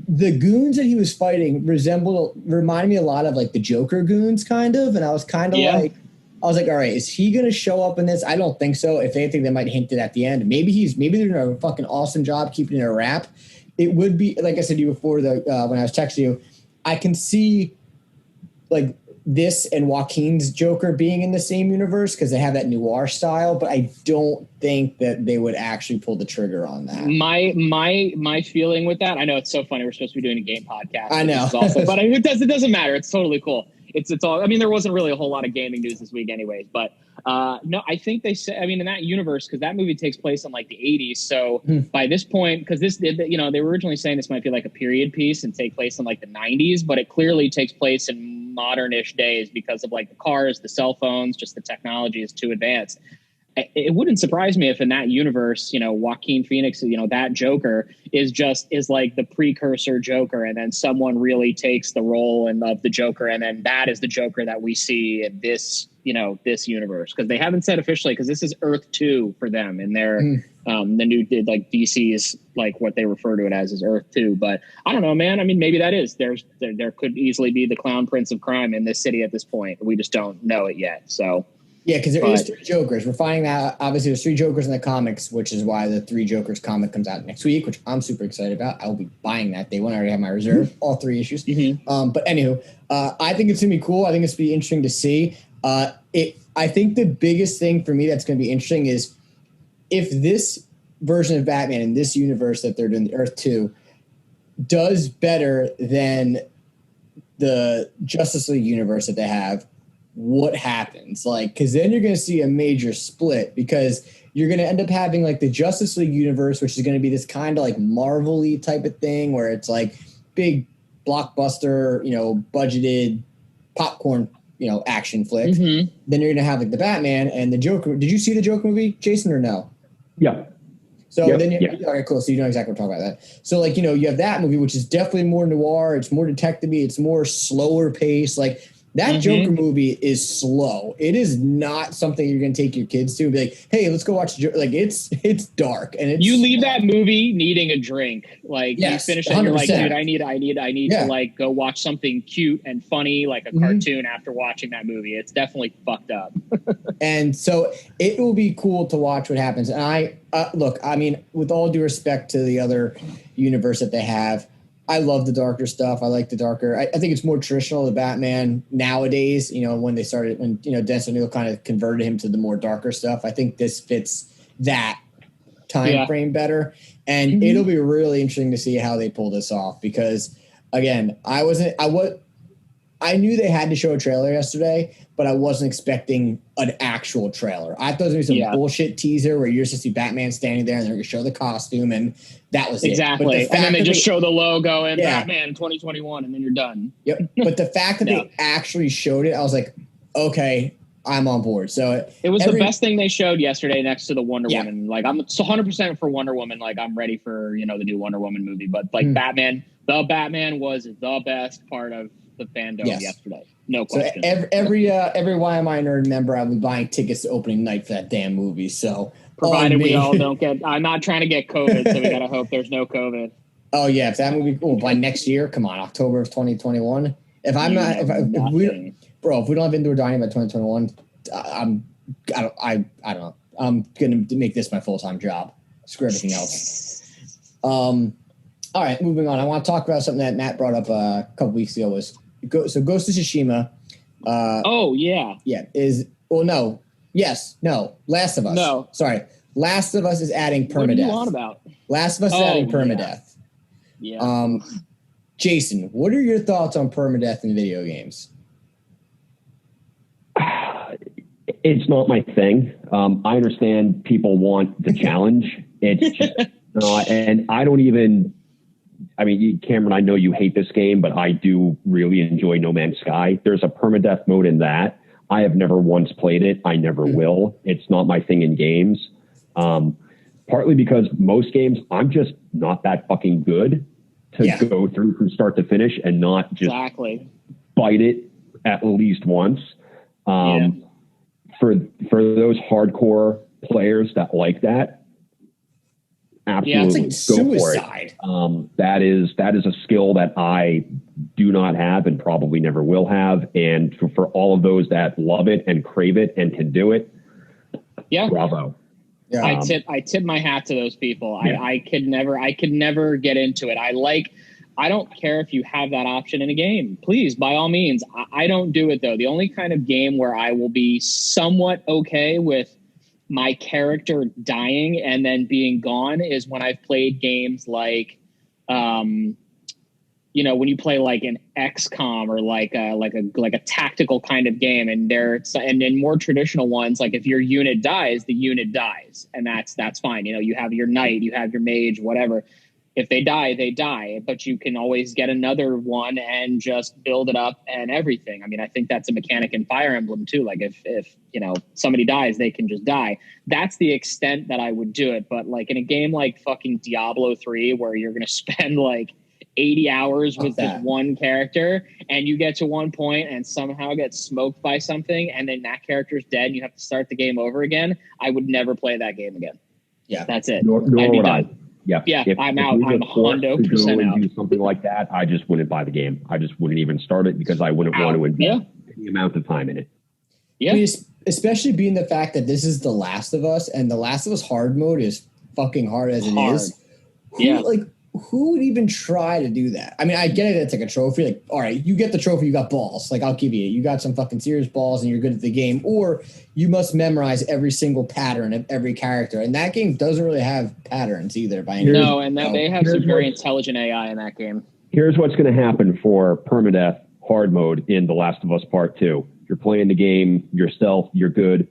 The goons that he was fighting reminded me a lot of like the Joker goons kind of. And I was kind of like, all right, is he going to show up in this? I don't think so. If anything, they might hint it at the end. Maybe they're doing a fucking awesome job keeping it a wrap. It would be, like I said to you before, when I was texting you, I can see like this and Joaquin's Joker being in the same universe because they have that noir style, but I don't think that they would actually pull the trigger on that. My feeling with that, I know it's so funny. We're supposed to be doing a game podcast. I know, but it doesn't matter. It's totally cool. It's all. I mean, there wasn't really a whole lot of gaming news this week, anyways. But no, I think they said. I mean, in that universe, because that movie takes place in like the '80s. So by this point, because they were originally saying this might be like a period piece and take place in like the '90s, but it clearly takes place in modern-ish days because of like the cars, the cell phones, just the technology is too advanced. It wouldn't surprise me if in that universe, Joaquin Phoenix, that Joker is like the precursor Joker. And then someone really takes the role of the Joker. And then that is the Joker that we see in this, this universe. Because they haven't said officially, because this is Earth 2 for them. And they're the new like DC's like what they refer to it as is Earth 2. But I don't know, man. I mean, maybe that is there could easily be the clown prince of crime in this city at this point. We just don't know it yet. So. Yeah, because there is 3 Jokers. We're finding that obviously there's 3 Jokers in the comics, which is why the 3 Jokers comic comes out next week, which I'm super excited about. I will be buying that day one. I already have my reserve, all 3 issues. But anywho, I think it's gonna be cool. I think it's gonna be interesting to see. I think the biggest thing for me that's gonna be interesting is if this version of Batman in this universe that they're doing, the Earth 2, does better than the Justice League universe that they have. What happens? Like, because then you're going to see a major split because you're going to end up having like the Justice League universe, which is going to be this kind of like Marvel-y type of thing where it's like big blockbuster, budgeted popcorn, action flick. Then you're going to have like the Batman and the Joker. Did you see the Joker movie, Jason, or no? Yeah. So then okay, cool. So you know exactly what I'm talking about that. So like, you have that movie, which is definitely more noir. It's more detective-y. It's more slower pace. Like, That Joker movie is slow. It is not something you're going to take your kids to and be like, hey, let's go watch Joker. Like, it's dark. And it's, you leave that movie needing a drink. Like, yes, you finish it, and you're like, 100%. dude, I need to, like, go watch something cute and funny, like a cartoon after watching that movie. It's definitely fucked up. And so it will be cool to watch what happens. And I, look, I mean, with all due respect to the other universe that they have, I love the darker stuff. I like the darker. I think it's more traditional, the Batman nowadays, you know, when Dennis O'Neil kind of converted him to the more darker stuff. I think this fits that time frame better. And it'll be really interesting to see how they pull this off because, again, I knew they had to show a trailer yesterday, but I wasn't expecting an actual trailer. I thought it was some bullshit teaser where you're just to see Batman standing there and they're going to show the costume, and that was exactly. It. And then they just show the logo and Batman 2021, and then you're done. Yep. But the fact that they actually showed it, I was like, okay, I'm on board. So it was the best thing they showed yesterday next to the Wonder Woman. Like, I'm 100% for Wonder Woman. Like, I'm ready for, the new Wonder Woman movie. But like the Batman was the best part of the fandom yesterday. No question. So every YMI nerd member, I was buying tickets to opening night for that damn movie. So provided we all don't get, I'm not trying to get COVID, so we gotta hope there's no COVID. Oh yeah, if that movie by next year, come on, October of 2021. If we don't have indoor dining by 2021, I don't know. I'm gonna make this my full-time job. Screw everything else. All right, moving on. I want to talk about something that Matt brought up a couple weeks ago. Ghost of Tsushima. Last of Us. No, sorry, Last of Us is adding permadeath. What are you on about? Last of Us is adding permadeath. Yeah. Jason, what are your thoughts on permadeath in video games? It's not my thing. I understand people want the challenge. It's just not, and I don't even. I mean, Cameron, I know you hate this game, but I do really enjoy No Man's Sky. There's a permadeath mode in that. I have never once played it. I never will. It's not my thing in games. Partly because most games, I'm just not that fucking good to go through from start to finish and not just bite it at least once. For those hardcore players that like that, absolutely, it's like suicide. That is a skill that I do not have and probably never will have. And for all of those that love it and crave it and can do it, bravo. Yeah. I tip my hat to those people. Yeah. I could never get into it. I don't care if you have that option in a game. Please, by all means. I don't do it though. The only kind of game where I will be somewhat okay with my character dying and then being gone is when I've played games like, when you play like an XCOM or like a tactical kind of game, and in more traditional ones, like if your unit dies, the unit dies, and that's fine. You have your knight, you have your mage, whatever. If they die, they die, but you can always get another one and just build it up and everything. I mean, I think that's a mechanic in Fire Emblem too. Like if somebody dies, they can just die. That's the extent that I would do it. But like in a game like fucking Diablo 3, where you're going to spend like 80 hours with just one character, and you get to one point and somehow get smoked by something, and then that character's dead and you have to start the game over again, I would never play that game again. Yeah, that's it. Nor would I. Yeah, I'm out. I'm 100% out. Do something like that, I just wouldn't buy the game. I just wouldn't even start it because I wouldn't want to invest any amount of time in it. Yeah, I mean, especially being the fact that this is The Last of Us, and The Last of Us hard mode is fucking hard as it is. Who would even try to do that? I mean, I get it. It's like a trophy. Like, all right, you get the trophy, you got balls. Like, I'll give you it. You got some fucking serious balls and you're good at the game. Or you must memorize every single pattern of every character. And that game doesn't really have patterns either. They have some very intelligent AI in that game. Here's what's going to happen for permadeath hard mode in The Last of Us Part 2. You're playing the game yourself. You're good.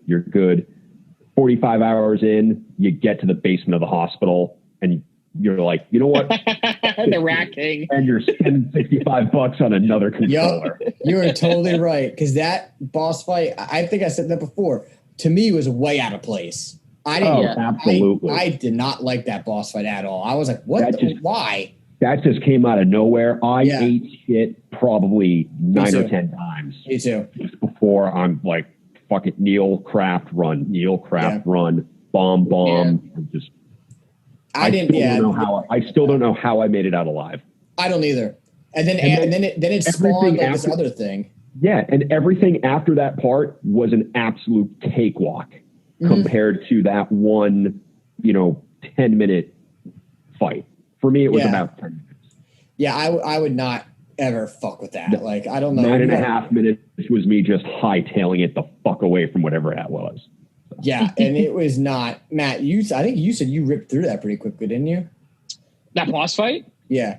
45 hours in, you get to the basement of the hospital and you're like, you know what? The Rat King. And you're spending $65 on another controller. Yep, you are totally right. Because that boss fight, I think I said that before, to me was way out of place. Absolutely. I did not like that boss fight at all. I was like, why? That just came out of nowhere. I ate shit probably 9 or 10 times. times. Me too. Just before I'm like, fuck it, kneel, craft, run, run, bomb, and just. I still don't know how I made it out alive. I don't either. And then it spawned like this other thing. Yeah, and everything after that part was an absolute cakewalk compared to that one, 10-minute fight. For me, it was about 10 minutes. Yeah, I would not ever fuck with that. Like, I don't know. 9.5 minutes was me just hightailing it the fuck away from whatever that was. So. Yeah, and it was not. Matt, I think you said you ripped through that pretty quickly, didn't you? That boss fight? Yeah.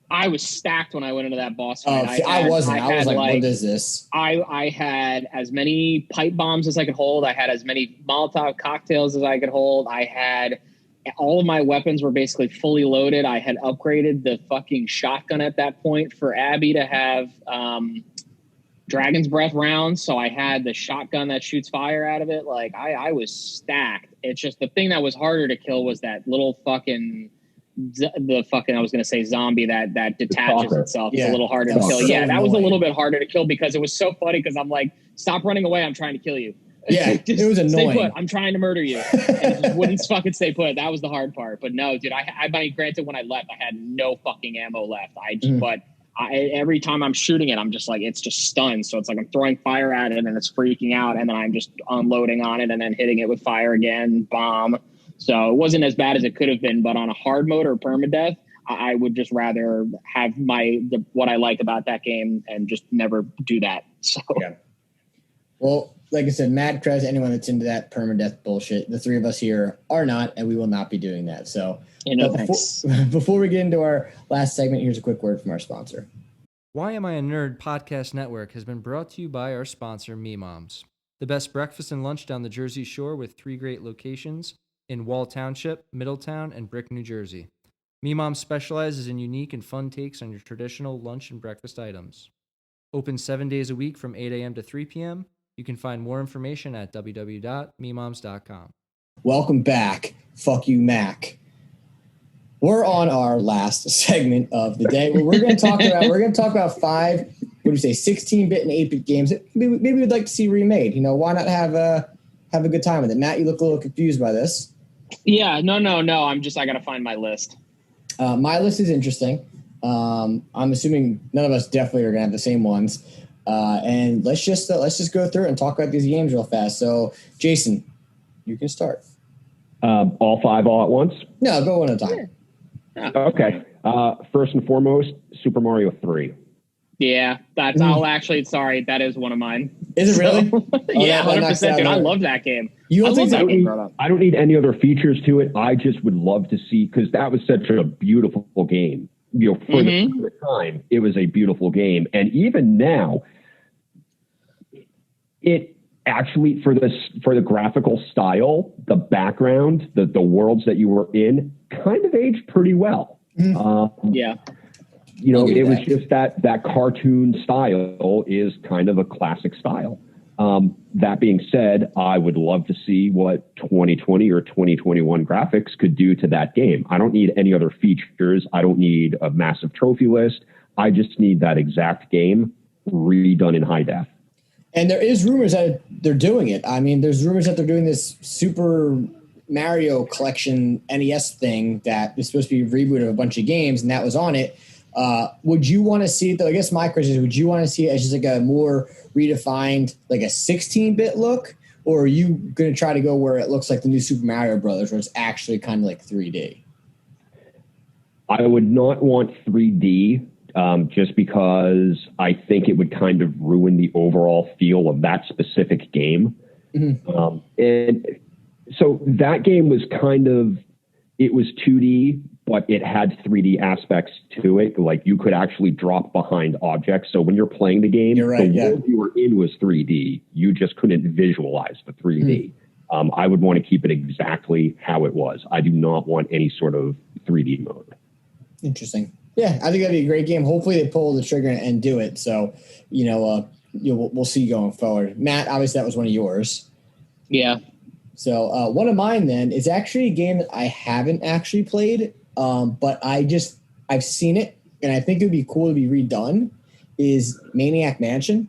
I was stacked when I went into that boss fight. I wasn't. I was like, what is this? I had as many pipe bombs as I could hold. I had as many Molotov cocktails as I could hold. I had all of my weapons were basically fully loaded. I had upgraded the fucking shotgun at that point for Abby to have Dragon's Breath rounds. So I had the shotgun that shoots fire out of it. Like I was stacked. It's just the thing that was harder to kill was that little fucking I was going to say zombie that detaches itself. It's a little harder to kill. Yeah, that was a little bit harder to kill because it was so funny because I'm like, stop running away. I'm trying to kill you. Yeah, it was annoying. Stay put. I'm trying to murder you. And it just wouldn't fucking stay put. That was the hard part. But no, dude, I granted, when I left, I had no fucking ammo left. But every time I'm shooting it, I'm just like, it's just stunned. So it's like I'm throwing fire at it and it's freaking out. And then I'm just unloading on it and then hitting it with fire again, bomb. So it wasn't as bad as it could have been. But on a hard mode or permadeath, I would just rather have what I like about that game and just never do that. So, yeah. Well, like I said, Matt, Krez, anyone that's into that permadeath bullshit, the three of us here are not, and we will not be doing that. So, before we get into our last segment, here's a quick word from our sponsor. Why Am I a Nerd podcast network has been brought to you by our sponsor, Me Moms. The best breakfast and lunch down the Jersey Shore with 3 great locations in Wall Township, Middletown, and Brick, New Jersey. Me Moms specializes in unique and fun takes on your traditional lunch and breakfast items. Open 7 days a week from 8 a.m. to 3 p.m., you can find more information at www.memoms.com. Welcome back. Fuck you, Mac. We're on our last segment of the day. We're going to talk about 5, what do we say, 16-bit and 8-bit games that maybe we'd like to see remade. Why not have a good time with it? Matt, you look a little confused by this. Yeah, no. I got to find my list. My list is interesting. I'm assuming none of us definitely are going to have the same ones. And let's just go through it and talk about these games real fast. So, Jason, you can start. All 5 all at once? No, go one at a time. Yeah. Okay. First and foremost, Super Mario 3. Yeah, that's all actually. Sorry, that is one of mine. Is it really? Yeah, 100%. Dude, I love that game. I don't need any other features to it. I just would love to see, because that was such a beautiful game. For the time, it was a beautiful game, and even now, it actually for the graphical style, the background, the worlds that you were in, kind of aged pretty well. Yeah. It was just that cartoon style is kind of a classic style. That being said, I would love to see what 2020 or 2021 graphics could do to that game. I don't need any other features. I don't need a massive trophy list. I just need that exact game redone in high def. And there is rumors that they're doing it. I mean, there's rumors that they're doing this Super Mario Collection NES thing that is supposed to be a reboot of a bunch of games, and that was on it. Would you want to see it, though? I guess my question is, would you want to see it as just like a more redefined, like a 16-bit look, or are you going to try to go where it looks like the new Super Mario Brothers, where it's actually kind of like 3D? I would not want 3D, just because I think it would kind of ruin the overall feel of that specific game. Mm-hmm. And so that game was it was 2D, but it had 3D aspects to it. Like, you could actually drop behind objects. So when you're playing the game, the world you were in was 3D. You just couldn't visualize the 3D. I would want to keep it exactly how it was. I do not want any sort of 3D mode. Interesting. Yeah, I think that'd be a great game. Hopefully they pull the trigger and do it. So, we'll see going forward. Matt, obviously that was one of yours. Yeah. So one of mine then is actually a game that I haven't actually played, but I've seen it, and I think it would be cool to be redone, is Maniac Mansion.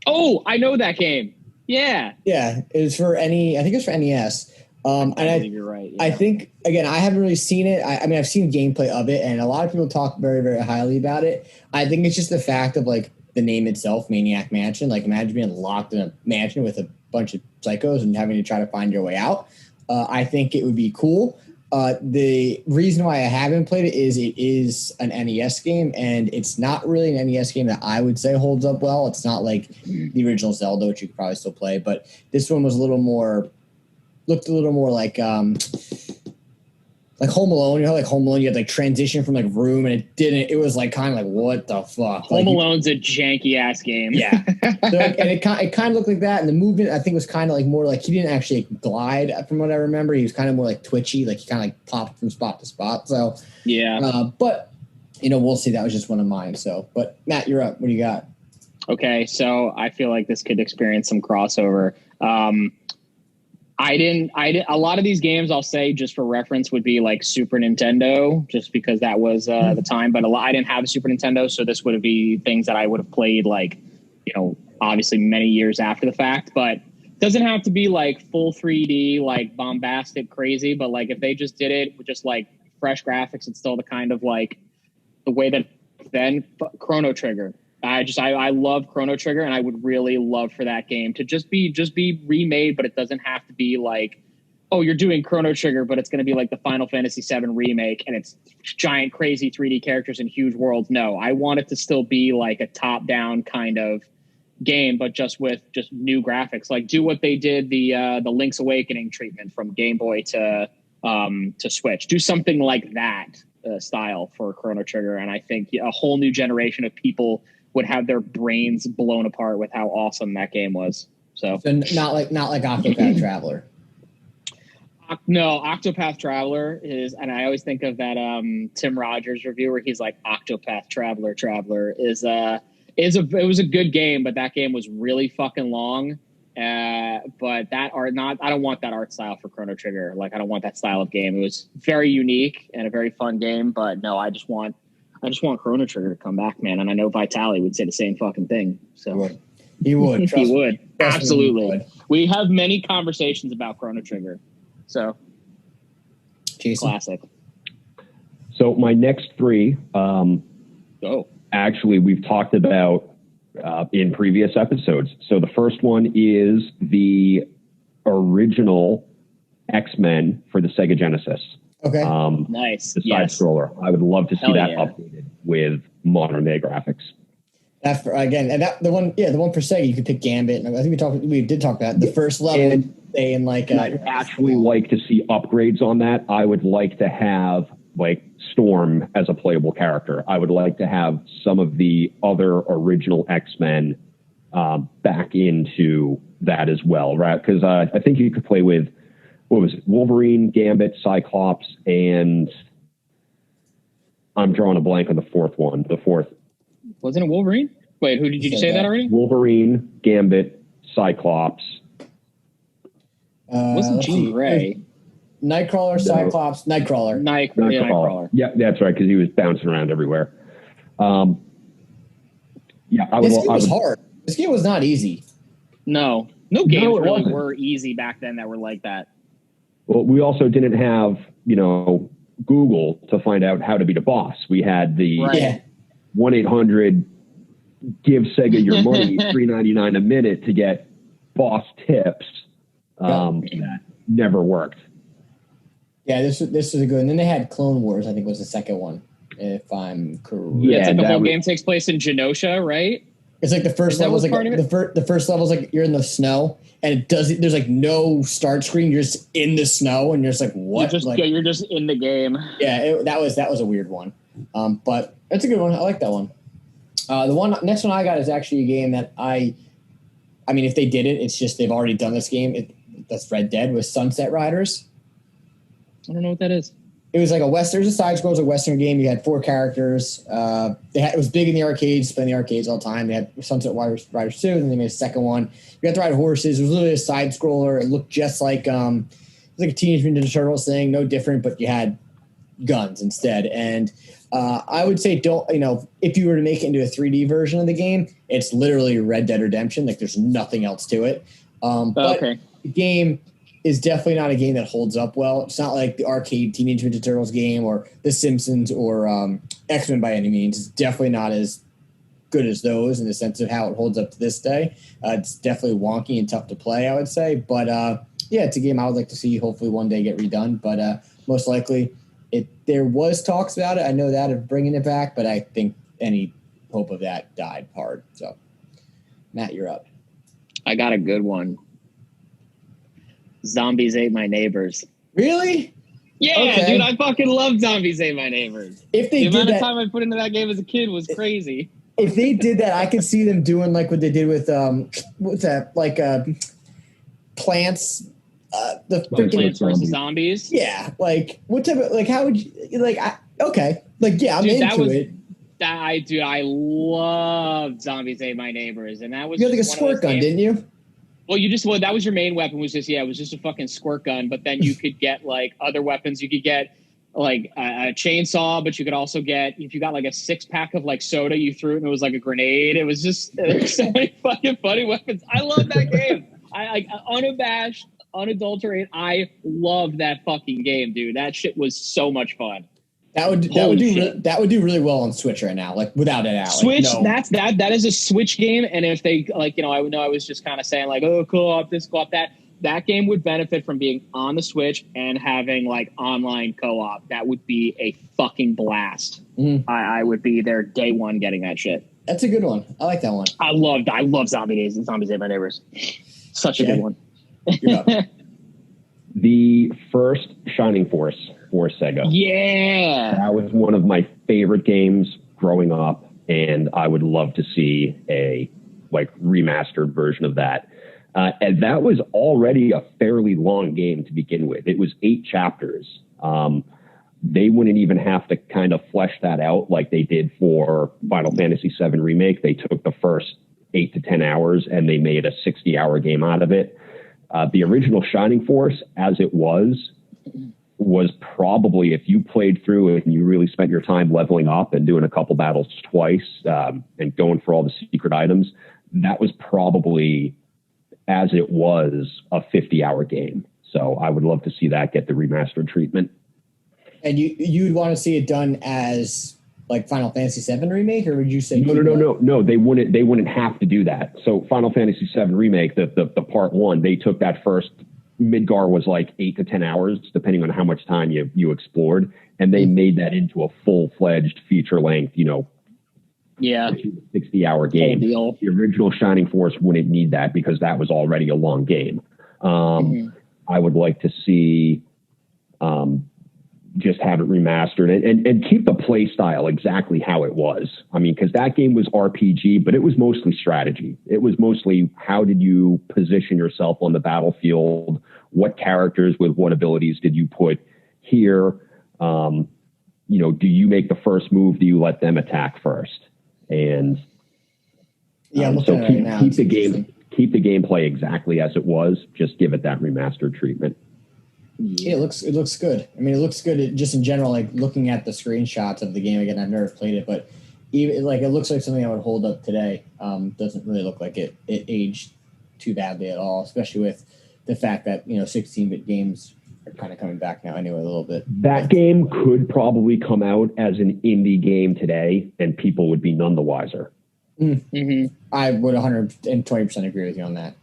Oh, I know that game. Yeah. Yeah, it was for I think it was for NES. I believe you're right. Yeah. I think, again, I haven't really seen it. I mean, I've seen gameplay of it, and a lot of people talk very, very highly about it. I think it's just the fact of, like, the name itself, Maniac Mansion. Like, imagine being locked in a mansion with a bunch of psychos and having to try to find your way out. I think it would be cool. The reason why I haven't played it is an NES game, and it's not really an NES game that I would say holds up well. It's not like the original Zelda, which you could probably still play, but this one was looked a little more like Home Alone. You know, like Home Alone, you had like transition from like room, and it was like kind of like, what the fuck? Home Alone's a janky ass game. Yeah. So, and it kind of looked like that. And the movement, I think, was kind of like more like he didn't actually glide from what I remember. He was kind of more like twitchy, like he kind of like popped from spot to spot. So, yeah. But, we'll see. That was just one of mine. So, but Matt, you're up. What do you got? Okay. So I feel like this could experience some crossover. A lot of these games, I'll say just for reference, would be like Super Nintendo, just because that was the time. But I didn't have a Super Nintendo, so this would be things that I would have played like, obviously many years after the fact. But it doesn't have to be like full 3D, like bombastic, crazy. But like if they just did it with just like fresh graphics and still the kind of like the way that then Chrono Trigger. I love Chrono Trigger, and I would really love for that game to just be remade, but it doesn't have to be like, oh, you're doing Chrono Trigger, but it's going to be like the Final Fantasy VII remake, and it's giant, crazy 3D characters and huge worlds. No, I want it to still be like a top-down kind of game, but just with just new graphics. Like do what they did the Link's Awakening treatment from Game Boy to Switch. Do something like that style for Chrono Trigger, and I think a whole new generation of people would have their brains blown apart with how awesome that game was. So not like Octopath Traveler. No, Octopath Traveler is, and I always think of that Tim Rogers review where he's like, Octopath Traveler it was a good game, but that game was really fucking long. But I don't want that art style for Chrono Trigger. Like I don't want that style of game. It was very unique and a very fun game, but no, I just want Chrono Trigger to come back, man. And I know Vitaly would say the same fucking thing. So he would. He would. Absolutely. We have many conversations about Chrono Trigger. So Jason. Classic. So my next three, actually we've talked about in previous episodes. So the first one is the original X-Men for the Sega Genesis. Okay. Nice. The side scroller. I would love to see that updated with modern day graphics. The one for Sega, you could pick Gambit. And I think we did talk about the first level. I'd actually like to see upgrades on that. I would like to have like Storm as a playable character. I would like to have some of the other original X-Men back into that as well, right? Because I think you could play with, what was it, Wolverine, Gambit, Cyclops, and I'm drawing a blank on the fourth one. Wasn't it Wolverine? Wait, who did you say that already? Wolverine, Gambit, Cyclops. Wasn't Jean Grey? Nightcrawler, Cyclops, Nightcrawler. Nightcrawler. Yeah, that's right, because he was bouncing around everywhere. This game was hard. This game was not easy. No games really were easy back then that were like that. Well, we also didn't have, Google to find out how to beat a boss. We had the 1-800 give Sega your money, $3.99 a minute to get boss tips. That never worked. Yeah, this is a good. And then they had Clone Wars, I think was the second one, if I'm correct. Yeah, it's like the whole game takes place in Genosha, right? It's like the first level is like the first level is like you're in the snow and it doesn't. There's like no start screen. You're just in the snow and you're just like, what? You're just in the game. Yeah, that was a weird one, but it's a good one. I like that one. The next one I got is actually a game that I mean, if they did it, it's just they've already done this game. That's Red Dead with Sunset Riders. I don't know what that is. It was like a Western, it was a side scrolls, a Western game. You had 4 characters. It was big in the arcades, playing the arcades all the time. They had Sunset Riders 2, and then they made a second one. You got to ride horses. It was literally a side scroller. It looked just like it was like a Teenage Mutant Ninja Turtles thing, no different, but you had guns instead. And I would say if you were to make it into a 3D version of the game, it's literally Red Dead Redemption. Like there's nothing else to it. But the game is definitely not a game that holds up well. It's not like the arcade Teenage Mutant Ninja Turtles game or The Simpsons or X-Men by any means. It's definitely not as good as those in the sense of how it holds up to this day. It's definitely wonky and tough to play, I would say. But it's a game I would like to see hopefully one day get redone. But most likely there was talks about it. I know that of bringing it back, but I think any hope of that died hard. So, Matt, you're up. I got a good one. Zombies Ate My Neighbors. Really? Yeah, okay. Dude, I fucking love Zombies Ate My Neighbors. If they the amount of time I put into that game as a kid was crazy. If they did that, I could see them doing like what they did with what's that? Like Plants. The Plants vs. Zombies. Yeah, like what type of how would you like? Okay, like I'm into it. I loved Zombies Ate My Neighbors, and that was you had like a squirt gun, didn't you? Well, that was your main weapon. It was just a fucking squirt gun. But then you could get like other weapons. You could get like a chainsaw, but you could also get if you got like a 6-pack of like soda, you threw it and it was like a grenade. It was just there's so many fucking funny weapons. I love that game. I like unabashed, unadulterated. I love that fucking game, dude. That shit was so much fun. That would do really well on Switch right now, like without it out. Switch, that is a Switch game, and if they I was just kind of saying like, oh, co-op this, co-op that. That game would benefit from being on the Switch and having like online co-op. That would be a fucking blast. Mm-hmm. I would be there day one getting that shit. That's a good one. I like that one. I love Zombies Ate My Neighbors. Such a good one. The first Shining Force for Sega. Yeah. That was one of my favorite games growing up, and I would love to see a remastered version of that. And that was already a fairly long game to begin with. It was 8 chapters. They wouldn't even have to kind of flesh that out like they did for Final Fantasy VII Remake. They took the first 8 to 10 hours and they made a 60-hour game out of it. The original Shining Force, as it was probably, if you played through it and you really spent your time leveling up and doing a couple battles twice and going for all the secret items, that was probably, as it was, a 50-hour game. So I would love to see that get the remastered treatment. And you'd want to see it done as like Final Fantasy VII Remake, or would you say no? They wouldn't have to do that. So Final Fantasy VII Remake, the part 1, they took that first. Midgar was like 8 to 10 hours, depending on how much time you explored, and they made that into a full-fledged feature-length, 60-hour game. The original Shining Force wouldn't need that because that was already a long game. I would like to see just have it remastered and keep the play style exactly how it was. I mean, because that game was RPG, but it was mostly strategy. It was mostly how did you position yourself on the battlefield? What characters with what abilities did you put here? Do you make the first move? Do you let them attack first? And so keep the gameplay exactly as it was. Just give it that remastered treatment. Yeah, it looks good. I mean, it looks good just in general. Like looking at the screenshots of the game again, I've never played it, but even like it looks like something that would hold up today. Doesn't really look like it aged too badly at all, especially with the fact that 16-bit games are kind of coming back now anyway a little bit. That game could probably come out as an indie game today, and people would be none the wiser. Mm-hmm. I would 120% agree with you on that.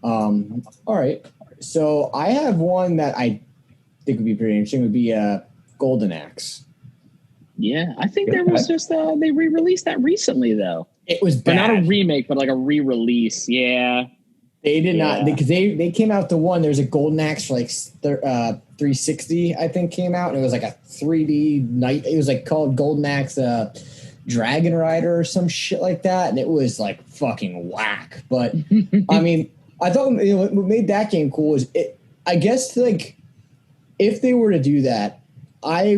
All right. So I have one that I think would be pretty interesting. Would be Golden Axe. Yeah, I think there was just they re-released that recently though. It was bad. But not a remake, but like a re-release. Yeah, they did not because they came out the one. There's a Golden Axe for like 360, I think, came out, and it was like a 3D night. It was like called Golden Axe Dragon Rider or some shit like that, and it was like fucking whack. But I mean. I thought what made that game cool was I guess like if they were to do that, they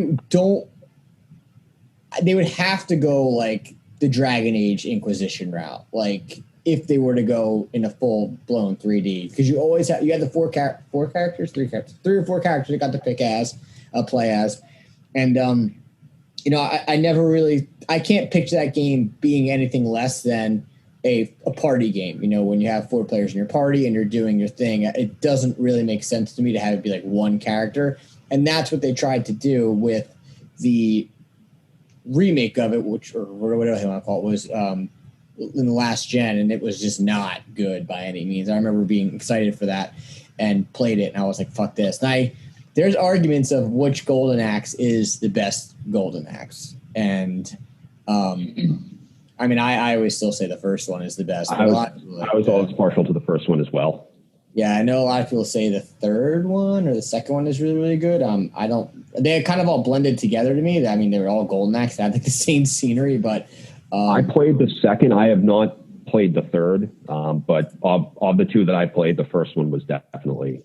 would have to go like the Dragon Age Inquisition route. Like if they were to go in a full blown 3D, because you had the three or four characters you got to play as, And I never really, I can't picture that game being anything less than a party game. When you have 4 players in your party and you're doing your thing, it doesn't really make sense to me to have it be like one character. And that's what they tried to do with the remake of it, or whatever they want to call it, was in the last gen, and it was just not good by any means. I remember being excited for that and played it, and I was like, fuck this. And there's arguments of which Golden Axe is the best Golden Axe. And I always still say the first one is the best. I was always partial to the first one as well. Yeah, I know a lot of people say the third one or the second one is really, really good. They kind of all blended together to me. They were all Golden Axe. They had like the same scenery, but I played the second. I have not played the third, but of the two that I played, the first one was definitely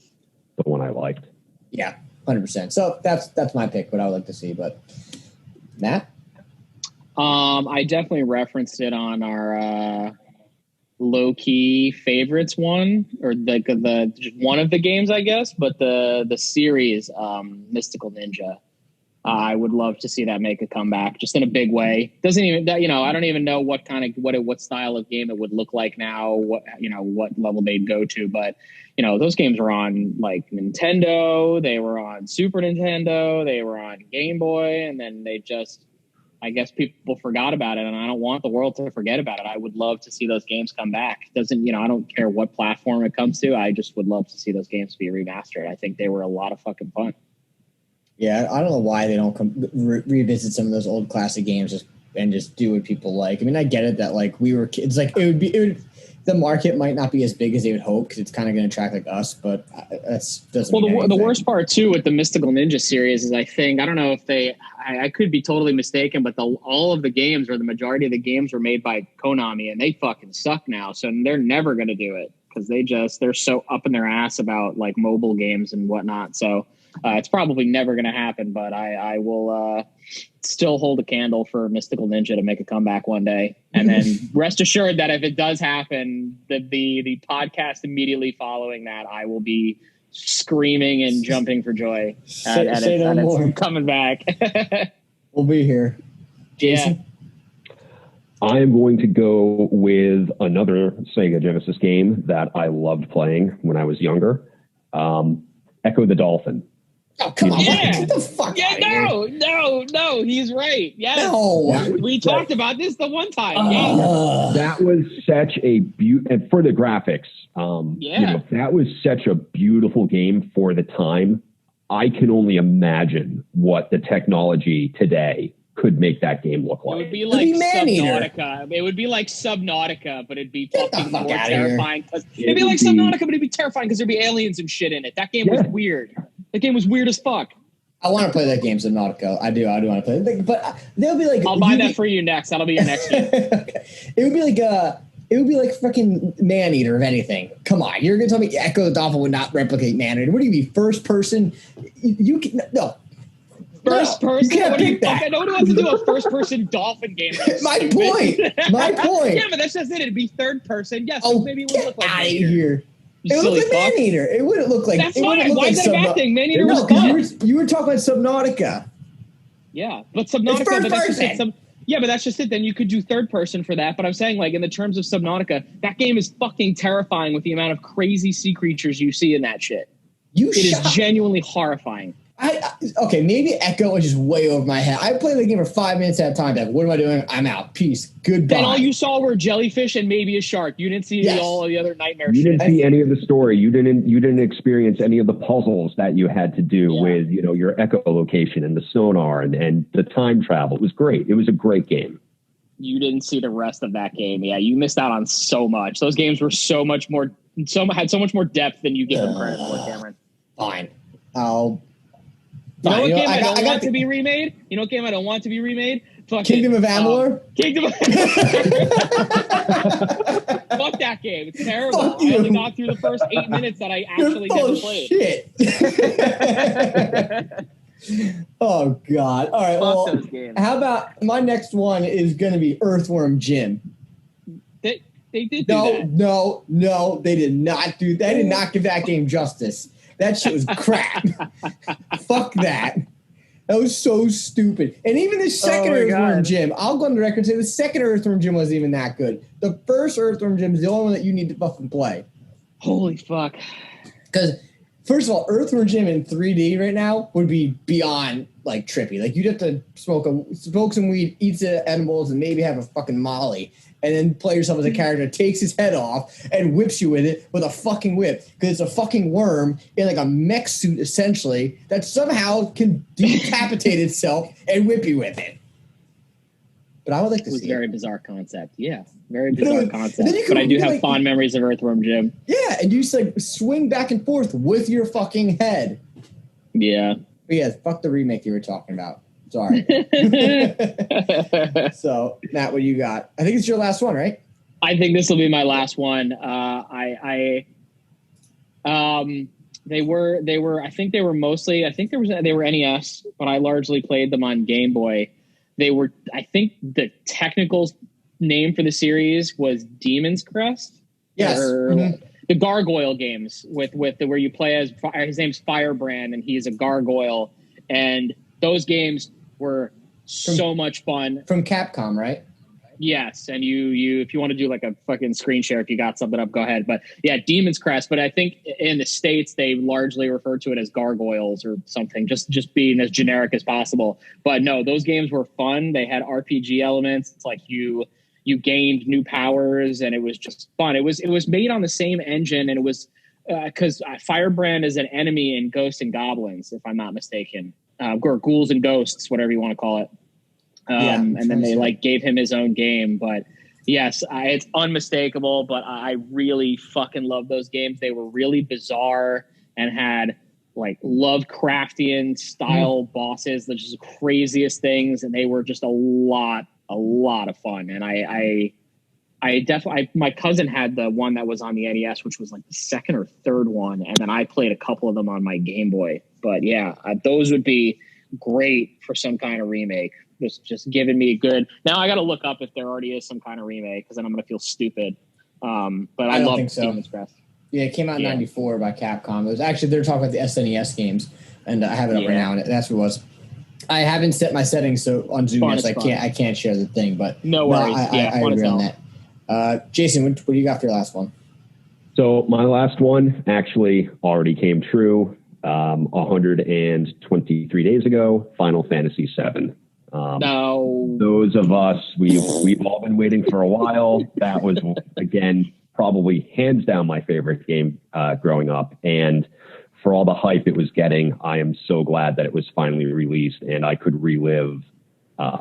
the one I liked. Yeah, 100%. So that's my pick, what I would like to see. But Matt? I definitely referenced it on our low-key favorites one, or the just one of the games, I guess, but the series, Mystical Ninja. I would love to see that make a comeback, just in a big way. Doesn't even, I don't even know what style of game it would look like now, what level they'd go to, but those games were on like Nintendo, they were on Super Nintendo, they were on Game Boy, and then they just, I guess people forgot about it, and I don't want the world to forget about it. I would love to see those games come back. I don't care what platform it comes to. I just would love to see those games be remastered. I think they were a lot of fucking fun. Yeah, I don't know why they don't revisit some of those old classic games and just do what people like. I get it that like we were kids, like the market might not be as big as they would hope because it's kind of going to track like us, but doesn't. Well, the worst part too with the Mystical Ninja series is I don't know if I could be totally mistaken, but all of the games, or the majority of the games, were made by Konami, and they fucking suck now. So they're never going to do it because they're so up in their ass about like mobile games and whatnot. So it's probably never going to happen. But I will still hold a candle for Mystical Ninja to make a comeback one day. And then rest assured that if it does happen, the podcast immediately following that, I will be screaming and jumping for joy at it's coming back. We'll be here. Jason? Yeah. I am going to go with another Sega Genesis game that I loved playing when I was younger. Echo the Dolphin. Oh, come on. Yeah. Get the fuck out of here. No, he's right. Yes. No. We talked about this the one time. That was such a and for the graphics, that was such a beautiful game for the time. I can only imagine what the technology today could make that game look like. It would be like Subnautica. It would be like Subnautica, but it'd be fucking more terrifying. It'd be like Subnautica, but it'd be terrifying because there'd be aliens and shit in it. That game was weird. That game was weird as fuck. I want to play that game, Subnautica. I do want to play it. But they'll be like, I'll buy that for you next. That'll be your next game. Okay. It would be like fucking Maneater, if anything. Come on, you're gonna tell me Echo the Dolphin would not replicate Maneater? What do you mean, first person? You can no. First person? You can't pick that. I don't know what to do a first person dolphin game. My point. Yeah, but that's just it. It'd be third person. Yes, maybe it would look like out of Maneater. Here. It would look like Maneater. It wouldn't look like. That's fine. Why is that a bad thing? Maneater was fun. You were talking about Subnautica. Yeah, but Subnautica. It's first person. But that's just it. Then you could do third person for that. But I'm saying, like, in the terms of Subnautica, that game is fucking terrifying with the amount of crazy sea creatures you see in that shit. It is genuinely horrifying. Okay, maybe Echo is just way over my head. I played the game for 5 minutes at a time. Like, what am I doing? I'm out. Peace. Goodbye. Then all you saw were jellyfish and maybe a shark. You didn't see all of the other nightmare shit. You didn't see any of the story. You didn't experience any of the puzzles that you had to do with, your echolocation and the sonar and the time travel. It was great. It was a great game. You didn't see the rest of that game. Yeah, you missed out on so much. Those games were had so much more depth than you give them credit for, Cameron. Fine. You know what game I don't want to be remade? You know what game I don't want to be remade? Kingdom of Amalur? Kingdom of Fuck that game. It's terrible. I only got through the first 8 minutes that I actually never played. Shit. Oh, God. All right. Fuck those games. How about my next one is going to be Earthworm Jim. They did do that. No, they did not do that. They did not give that game justice. That shit was crap. Fuck that. That was so stupid. And even the second Earthworm Jim, I'll go on the record and say the second Earthworm Jim wasn't even that good. The first Earthworm Jim is the only one that you need to fucking play. Holy fuck. Because, first of all, Earthworm Jim in 3D right now would be beyond, like, trippy. Like, you'd have to smoke some weed, eat some edibles, and maybe have a fucking Molly, and then play yourself as a character that takes his head off and whips you with it with a fucking whip. Because it's a fucking worm in, like, a mech suit, essentially, that somehow can decapitate itself and whip you with it. But I would like to see it. It was a very bizarre concept. Yeah, very bizarre concept. But I do have fond memories of Earthworm Jim. Yeah, and you just, like, swing back and forth with your fucking head. Yeah. But yeah, fuck the remake you were talking about. Sorry. So, Matt, what you got? I think it's your last one, right? I think this will be my last one. They were. I think they were mostly. They were NES, but I largely played them on Game Boy. They were. I think the technical name for the series was Demon's Crest. Yes. The Gargoyle games with where you play as his name's Firebrand and he's a gargoyle, and those games were so much fun. From Capcom, right? Yes, and you if you want to do like a fucking screen share, if you got something up, go ahead. But yeah, Demon's Crest. But I think in the States they largely refer to it as gargoyles or something, just being as generic as possible. But no, those games were fun. They had RPG elements. It's like you gained new powers, and it was just fun. It was made on the same engine, and it was because Firebrand is an enemy in Ghosts and Goblins, if I'm not mistaken, or Ghouls and Ghosts, whatever you want to call it. And then they like gave him his own game. But yes, it's unmistakable. But I really fucking love those games. They were really bizarre and had like Lovecraftian style bosses, the just craziest things, and they were just a lot of fun. And I definitely, my cousin had the one that was on the NES, which was like the second or third one, and then I played a couple of them on my Game Boy. But yeah, those would be great for some kind of remake. Just giving me a good. Now I got to look up if there already is some kind of remake, because then I'm going to feel stupid. But I don't love think so. Demon's Crest. Yeah, it came out in '94 by Capcom. It was actually, they're talking about the SNES games, and I have it up right now, and that's what it was. I haven't set my settings on Zoom yet, so I can't share the thing. But no worries. I agree on that. Jason, what do you got for your last one? So my last one actually already came true. 123 days ago, Final Fantasy VII. No. Those of us, we've all been waiting for a while. That was, again, probably hands down my favorite game growing up. And for all the hype it was getting, I am so glad that it was finally released and I could relive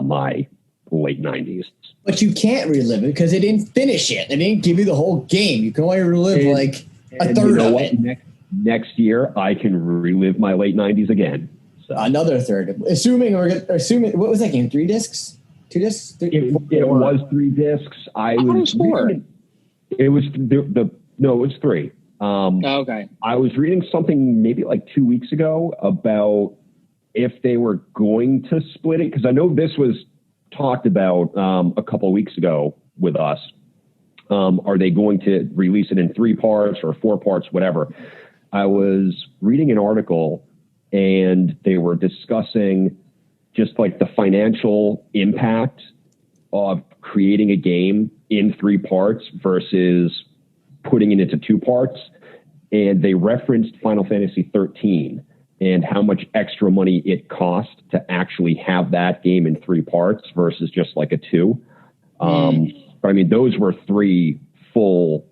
my late 90s. But you can't relive it because they didn't finish it. They didn't give you the whole game. You can only relive a third of it. Next year, I can relive my late 90s again. So. Another third. Assuming, what was that game? 3 discs? 2 discs? It was 3 discs. I was 4. It was it was 3. Okay. I was reading something maybe like 2 weeks ago about if they were going to split it, because I know this was talked about a couple of weeks ago with us. Are they going to release it in 3 parts or 4 parts, whatever? I was reading an article and they were discussing just like the financial impact of creating a game in 3 parts versus putting it into 2 parts. And they referenced Final Fantasy 13 and how much extra money it cost to actually have that game in 3 parts versus just like a 2. But I mean, those were 3 full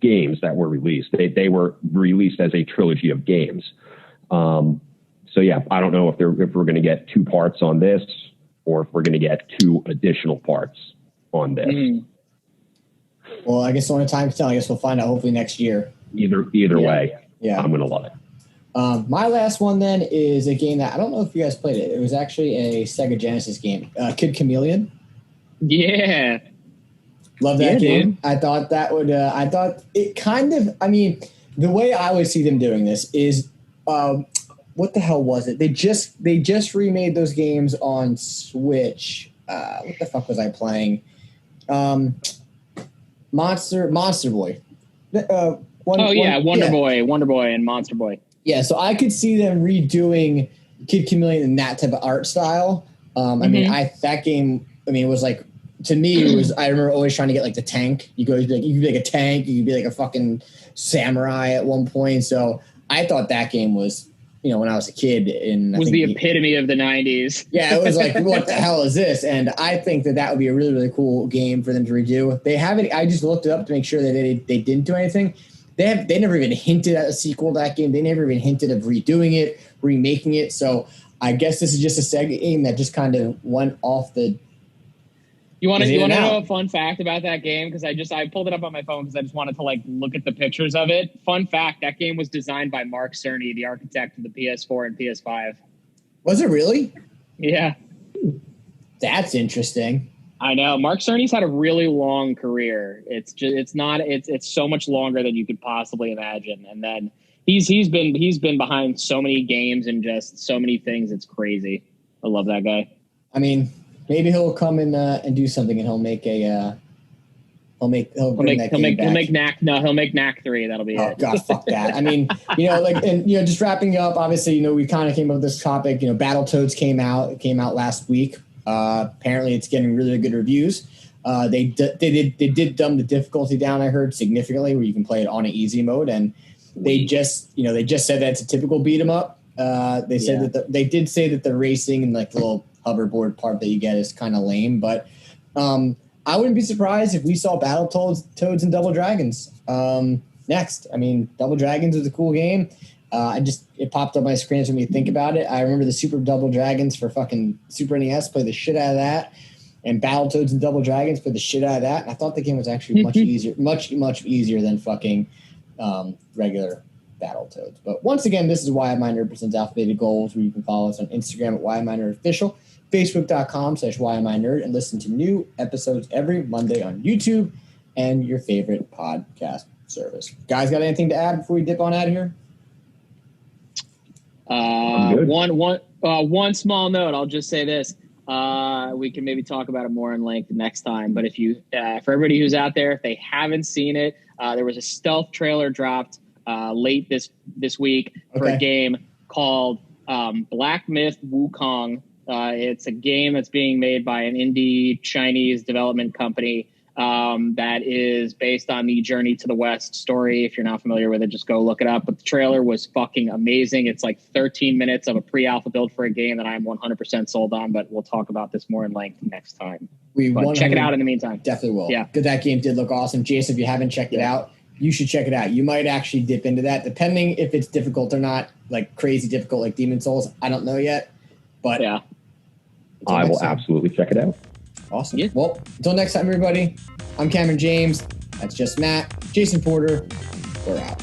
games that were released. They were released as a trilogy of games. So yeah, I don't know if we're going to get 2 parts on this or if we're going to get 2 additional parts on this. Well, I guess only time to tell. I guess we'll find out hopefully next year. Either way, I'm going to love it. My last one then is a game that I don't know if you guys played it. It was actually a Sega Genesis game, Kid Chameleon. Yeah. Love that game. Dude. I thought that would, I thought it kind of, I mean, the way I would see them doing this is, what the hell was it? They just remade those games on Switch. What the fuck was I playing? Monster Boy. Wonder Boy and Monster Boy. Yeah, so I could see them redoing Kid Chameleon in that type of art style. I mean, that game. I mean, it was like, to me, it was. I remember always trying to get like the tank. You could be like a tank. You could be like a fucking samurai at one point. So I thought that game was, you know, when I was a kid, was the epitome of the 90s. Yeah, it was like, what the hell is this? And I think that would be a really, really cool game for them to redo. They haven't. I just looked it up to make sure that they didn't do anything. They never even hinted at a sequel to that game. They never even hinted of redoing it, remaking it. So I guess this is just a Sega game that just kind of went off the. You want to know a fun fact about that game? Because I pulled it up on my phone because I just wanted to like look at the pictures of it. Fun fact: that game was designed by Mark Cerny, the architect of the PS4 and PS5. Was it really? Yeah. That's interesting. I know. Mark Cerny's had a really long career. It's so much longer than you could possibly imagine. And then he's been behind so many games and just so many things. It's crazy. I love that guy. I mean, maybe he'll come and do something, and he'll make Knack 3. That'll be it. Oh God, fuck that. I mean, you know, like, and you know, just wrapping up. Obviously, you know, we kind of came up with this topic. You know, Battletoads came out. It came out last week. Apparently, it's getting really good reviews. They did dumb the difficulty down, I heard, significantly, where you can play it on an easy mode, and they just said that it's a typical beat 'em up. They said that they did say that the racing and like the little hoverboard part that you get is kind of lame, but I wouldn't be surprised if we saw Battletoads and Double Dragons next. I mean, Double Dragons is a cool game. It popped up my screen when you think about it. I remember the Super Double Dragons for fucking Super NES, play the shit out of that, and Battletoads and Double Dragons play the shit out of that. And I thought the game was actually much easier, much easier than fucking regular Battletoads. But once again, this is Why Am I Nerd presents Alphabeted Goals, where you can follow us on Instagram at Why Am I Nerd Official, Facebook.com/Why Am I Nerd, and listen to new episodes every Monday on YouTube and your favorite podcast service. Guys, got anything to add before we dip on out of here? One small note. I'll just say this. We can maybe talk about it more in length next time. But if you, for everybody who's out there, if they haven't seen it, there was a stealth trailer dropped late this week for a game called Black Myth Wukong. It's a game that's being made by an indie Chinese development company that is based on the Journey to the West story. If you're not familiar with it, just go look it up. But the trailer was fucking amazing. It's like 13 minutes of a pre-alpha build for a game that I'm 100% sold on, but we'll talk about this more in length next time. Check it out in the meantime. Definitely will. Yeah. Because that game did look awesome. Jason, if you haven't checked it out, you should check it out. You might actually dip into that, depending if it's difficult or not, like crazy difficult like Demon Souls. I don't know yet, but yeah, I will absolutely check it out. Awesome. Yeah. Well, until next time, everybody, I'm Cameron James. That's just Matt. Jason Porter. We're out.